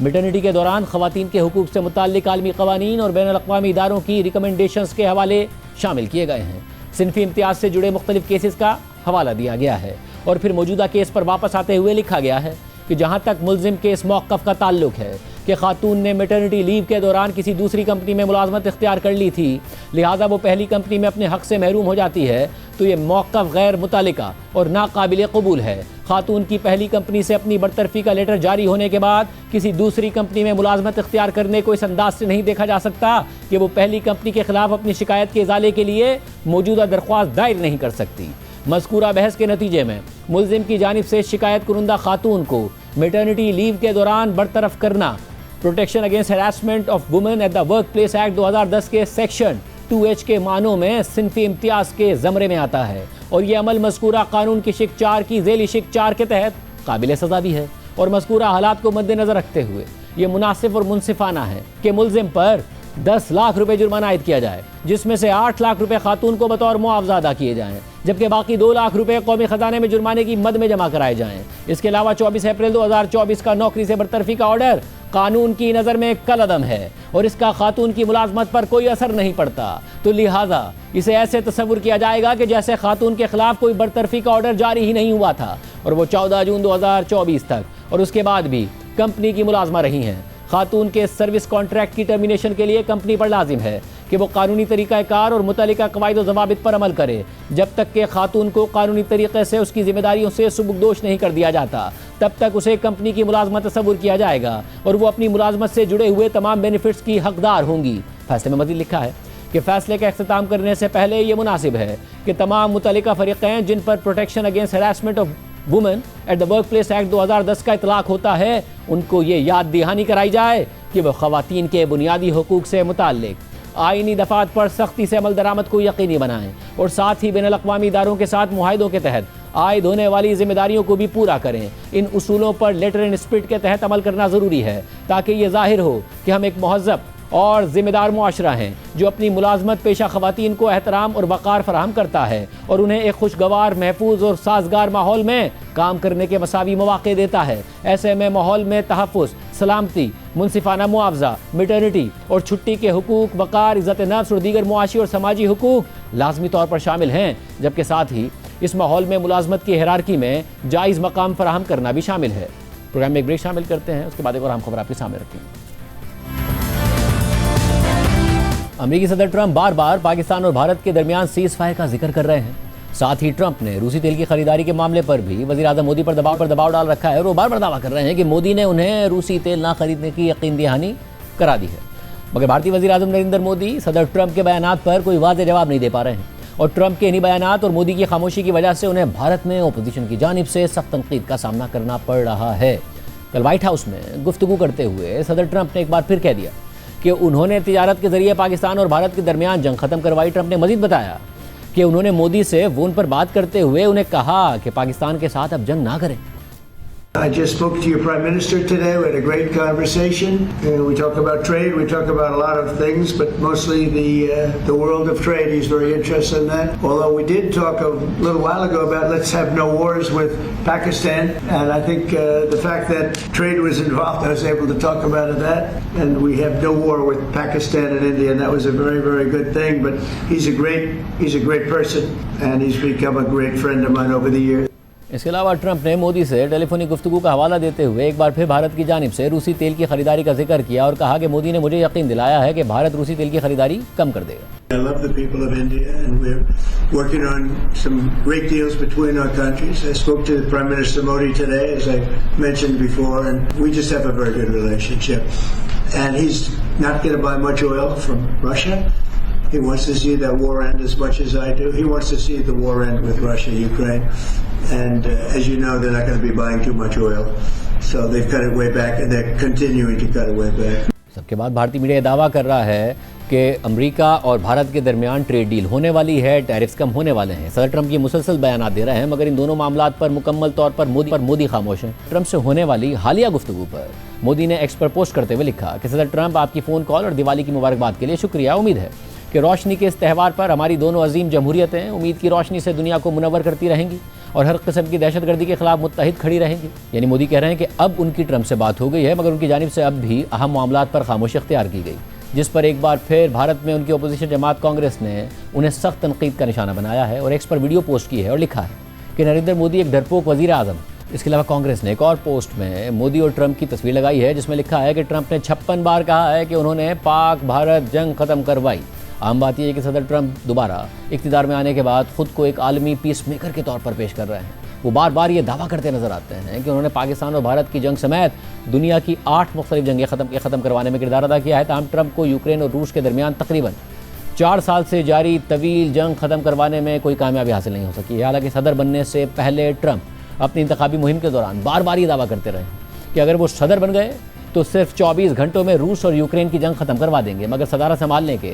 मैटरनिटी के दौरान ख़वातीन के हुकूक से मुताल्लिक़ आलमी क़वानीन और बैनुल अक़वामी इदारों की रिकमेंडेशंस के हवाले शामिल किए गए हैं। सिनफ़ी इम्तियाज़ से जुड़े मुख्तलिफ़ केसेस का हवाला दिया गया है और फिर मौजूदा केस पर वापस आते हुए लिखा गया है कि जहाँ तक मुल्ज़िम के इस मौक़िफ़ का ताल्लुक है कि खातून ने मैटरनिटी लीव के दौरान किसी दूसरी कंपनी में मुलाजमत इख्तियार कर ली थी, लिहाजा वो पहली कंपनी में अपने हक़ से महरूम हो जाती है, तो ये मौक़िफ़ गैर मुतालिका और नाकाबिल कबूल है। खातून की पहली कंपनी से अपनी बरतरफी का लेटर जारी होने के बाद किसी दूसरी कंपनी में मुलाजमत इख्तियार करने को इस अंदाज से नहीं देखा जा सकता कि वो पहली कंपनी के खिलाफ अपनी शिकायत के इजाले के लिए मौजूदा दरख्वास्त दायर नहीं कर सकती। मज़कूरा बहस के नतीजे में मुल्ज़िम की जानिब से शिकायत कुरुंदा खातून को मैटरनिटी लीव के दौरान बरतरफ करना protection against harassment of women at the work place act 2010 के सेक्शन 2H के मानों में सिनफ़ी इम्तियाज़ के ज़मरे में आता है और ये अमल मज़कूरा कानून की शिक 4 की ज़ेली शिक 4 के तहत काबिल सज़ा भी है और मज़कूरा हालात को मद्देनज़र रखते हुए ये मुनासिब और मुनसिफाना है कि मुल्ज़िम पर 10 लाख रुपए जुर्माना आयद किया जाए, जिसमें से 8 लाख रुपए खातून को बतौर मुआवजा अदा किए जाएँ, जबकि बाकी 2 लाख रुपए कौमी ख़जाने में जुर्माने की मद में जमा कराए जाएँ। इसके अलावा 24 अप्रैल 2024 का नौकरी से बरतरफी का ऑर्डर कानून की नज़र में कलअदम है और इसका खातून की मुलाजमत पर कोई असर नहीं पड़ता, तो लिहाजा इसे ऐसे तस्वुर किया जाएगा कि जैसे खातून के खिलाफ कोई बरतरफी का ऑर्डर जारी ही नहीं हुआ था और वो 14 जून 2024 तक और उसके बाद भी कंपनी की मुलाजमा रही हैं। खातून के सर्विस कॉन्ट्रैक्ट की टर्मिनेशन के लिए कंपनी पर लाजिम है कि वो कानूनी तरीक़ाकार और मुतल्लिका कवायद और ज़वाबित पर अमल करे जब तक कि खातून को कानूनी तरीक़े से उसकी जिम्मेदारियों से सुबुकदोश नहीं कर दिया जाता, तब तक उसे कंपनी की मुलाजमत तस्वुर किया जाएगा और वो अपनी मुलाजमत से जुड़े हुए तमाम बेनिफिट्स की हकदार होंगी। फैसले में मज़ीद लिखा है कि फैसले का इख्तिताम करने से पहले ये मुनासिब है कि तमाम मुतल्लिका फ़रीक़ैन जिन पर protection against harassment of women at the work place act 2010 का इतलाक़ होता है, उनको ये याद दहानी कराई जाए कि वह ख़वातीन के बुनियादी हुकूक से मुताल्लिक़ आइनी दफ़ात पर सख्ती से अमल दरामद को यकीनी बनाएं और साथ ही बैनुल अक़वामी इदारों के साथ मुआहिदों के तहत आयद होने वाली जिम्मेदारियों को भी पूरा करें। इन उसूलों पर लेटर एंड स्पिरिट के तहत अमल करना ज़रूरी है ताकि ये ज़ाहिर हो कि हम एक महज़्ज़ब और ज़िम्मेदार मुआशरा हैं जो अपनी मुलाजमत पेशा ख़वातीन को एहतराम और वक़ार फराहम करता है और उन्हें एक खुशगवार, महफूज और साजगार माहौल में काम करने के मसावी मौक़े देता है। ऐसे में माहौल में तहफ़्फ़ुज़, सलामती, मुनसिफ़ाना मुआवजा, मैटरनिटी और छुट्टी के हुकूक, वक़ार, इज़्ज़त नफ्स और दीगर मुआशी और समाजी हुकूक लाजमी तौर पर शामिल हैं, जबकि साथ ही इस माहौल में मुलाजमत की हिरारकी में जायज़ मकाम फराहम करना भी शामिल है। प्रोग्राम में एक ब्रेक शामिल करते हैं, उसके बाद एक और अहम खबर आपके सामने रखेंगे। अमेरिकी सदर ट्रंप बार बार पाकिस्तान और भारत के दरमियान सीज़ फायर का जिक्र कर रहे हैं। साथ ही ट्रंप ने रूसी तेल की खरीदारी के मामले पर भी वज़ीर आज़म मोदी पर दबाव डाल रखा है और वो बार बार दावा कर रहे हैं कि मोदी ने उन्हें रूसी तेल ना खरीदने की यकीन दहानी करा दी है। मगर भारतीय वज़ीर आज़म नरेंद्र मोदी सदर ट्रंप के बयानात पर कोई वाज़ेह जवाब नहीं दे पा रहे हैं और ट्रंप के इन्हीं बयानात और मोदी की खामोशी की वजह से उन्हें भारत में अपोजिशन की जानिब से सख्त तनकीद का सामना करना पड़ रहा है। कल व्हाइट हाउस में गुफ्तगू करते हुए सदर ट्रंप ने एक बार फिर कह दिया कि उन्होंने तिजारत के जरिए पाकिस्तान और भारत के दरमियान जंग खत्म करवाई। ट्रंप ने मजीद बताया कि उन्होंने मोदी से फोन पर बात करते हुए उन्हें कहा कि पाकिस्तान के साथ अब जंग ना करें। I just spoke to your Prime Minister today. We had a great conversation. We talk about trade. We talk about a lot of things, but mostly the world of trade. He's very interested in that. Although we did talk a little while ago about let's have no wars with Pakistan, and I think the fact that trade was involved, I was able to talk about that. And we have no war with Pakistan and India, and that was a very, very good thing. But he's a great person, and he's become a great friend of mine over the years. इसके अलावा ट्रंप ने मोदी से टेलीफोनिक गुफ्तगू का हवाला देते हुए एक बार फिर भारत की जानिब से रूसी तेल की खरीदारी का जिक्र किया और कहा कि मोदी ने मुझे यकीन दिलाया है कि भारत रूसी तेल की खरीदारी कम कर देगा। I love the people of India, and we're working on some great deals between our countries. I spoke to Prime Minister Modi today, as I mentioned before, and we just have a very good relationship. And he's not going to buy much oil from Russia. He wants to see that war end as much as I do. He wants to see the war end with Russia, Ukraine. And as you know, they're not going to be buying too much oil. So they've cut it way back, and they're continuing to cut it way back. सबके बाद भारतीय मीडिया दावा कर रहा है कि अमेरिका और भारत के दरमियान ट्रेड डील होने वाली है, टैरिफ्स कम होने वाले हैं। सदर ट्रंप ये मुसलसल बयान दे रहे हैं, मगर इन दोनों मामलात पर मुकम्मल तौर पर मोदी खामोश हैं। ट्रंप से होने वाली हालिया गुफ्तगू पर मोदी ने एक्स पर पोस्ट करते हुए लिखा कि सदर ट्रंप, आपकी फ़ोन कॉल और दिवाली की मुबारकबाद के लिए शुक्रिया। उम्मीद है कि रोशनी के इस त्यौहार पर हमारी दोनों अजीम जमहूरियतें उम्मीद की रोशनी से दुनिया को मुनव्वर करती रहेंगी और हर किस्म की दहशतगर्दी के खिलाफ मुत्तहिद खड़ी रहेंगी। यानी मोदी कह रहे हैं कि अब उनकी ट्रंप से बात हो गई है, मगर उनकी जानिब से अब भी अहम मामलात पर खामोशी इख्तियार की गई, जिस पर एक बार फिर भारत में उनकी अपोजिशन जमात कांग्रेस ने उन्हें सख्त तनकीद का निशाना बनाया है और एक्स पर वीडियो पोस्ट की है और लिखा है कि नरेंद्र मोदी एक डरपोक वज़ीर आज़म। इसके अलावा कांग्रेस ने एक और पोस्ट में मोदी और ट्रंप की तस्वीर लगाई है, जिसमें लिखा है कि ट्रंप ने 56 बार कहा है कि उन्होंने पाक भारत जंग ख़त्म करवाई। आम बात यह है कि सदर ट्रंप दोबारा इक़्तिदार में आने के बाद ख़ुद को एक आलमी पीस मेकर के तौर पर पेश कर रहे हैं। वो बार बार ये दावा करते नजर आते हैं कि उन्होंने पाकिस्तान और भारत की जंग समेत दुनिया की 8 मुख्तलिफ जंगें ख़त्म करवाने में किरदार अदा किया है। ताहम ट्रंप को यूक्रेन और रूस के दरमियान तकरीबन 4 साल से जारी तवील जंग ख़त्म करवाने में कोई कामयाबी हासिल नहीं हो सकी है। हालांकि सदर बनने से पहले ट्रंप अपनी इंतखाबी मुहिम के दौरान बार बार ये दावा करते रहे कि अगर वो सदर बन गए तो सिर्फ 24 घंटों में रूस और यूक्रेन की जंग ख़त्म करवा देंगे। मगर सदारत संभालने के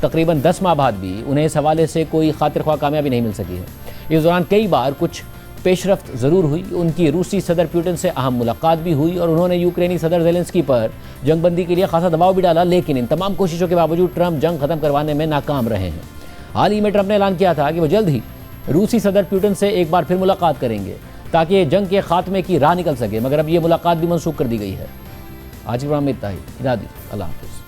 तकरीबन 10 माह बाद भी उन्हें इस हवाले से कोई खातिर ख्वाह कामयाबी नहीं मिल सकी है। इस दौरान कई बार कुछ पेशरफ्त ज़रूर हुई। उनकी रूसी सदर पुतिन से अहम मुलाकात भी हुई और उन्होंने यूक्रेनी सदर ज़ेलेंस्की पर जंगबंदी के लिए खासा दबाव भी डाला, लेकिन इन तमाम कोशिशों के बावजूद ट्रंप जंग ख़त्म करवाने में नाकाम रहे हैं। हाल ही में ट्रंप ने ऐलान किया था कि वो जल्द ही रूसी सदर पुतिन से एक बार फिर मुलाकात करेंगे ताकि जंग के खात्मे की राह निकल सके, मगर अब ये मुलाकात भी मनसूख कर दी गई है। आज के प्रोग्राम में इतना ही। अल्लाह हाफ़िज़।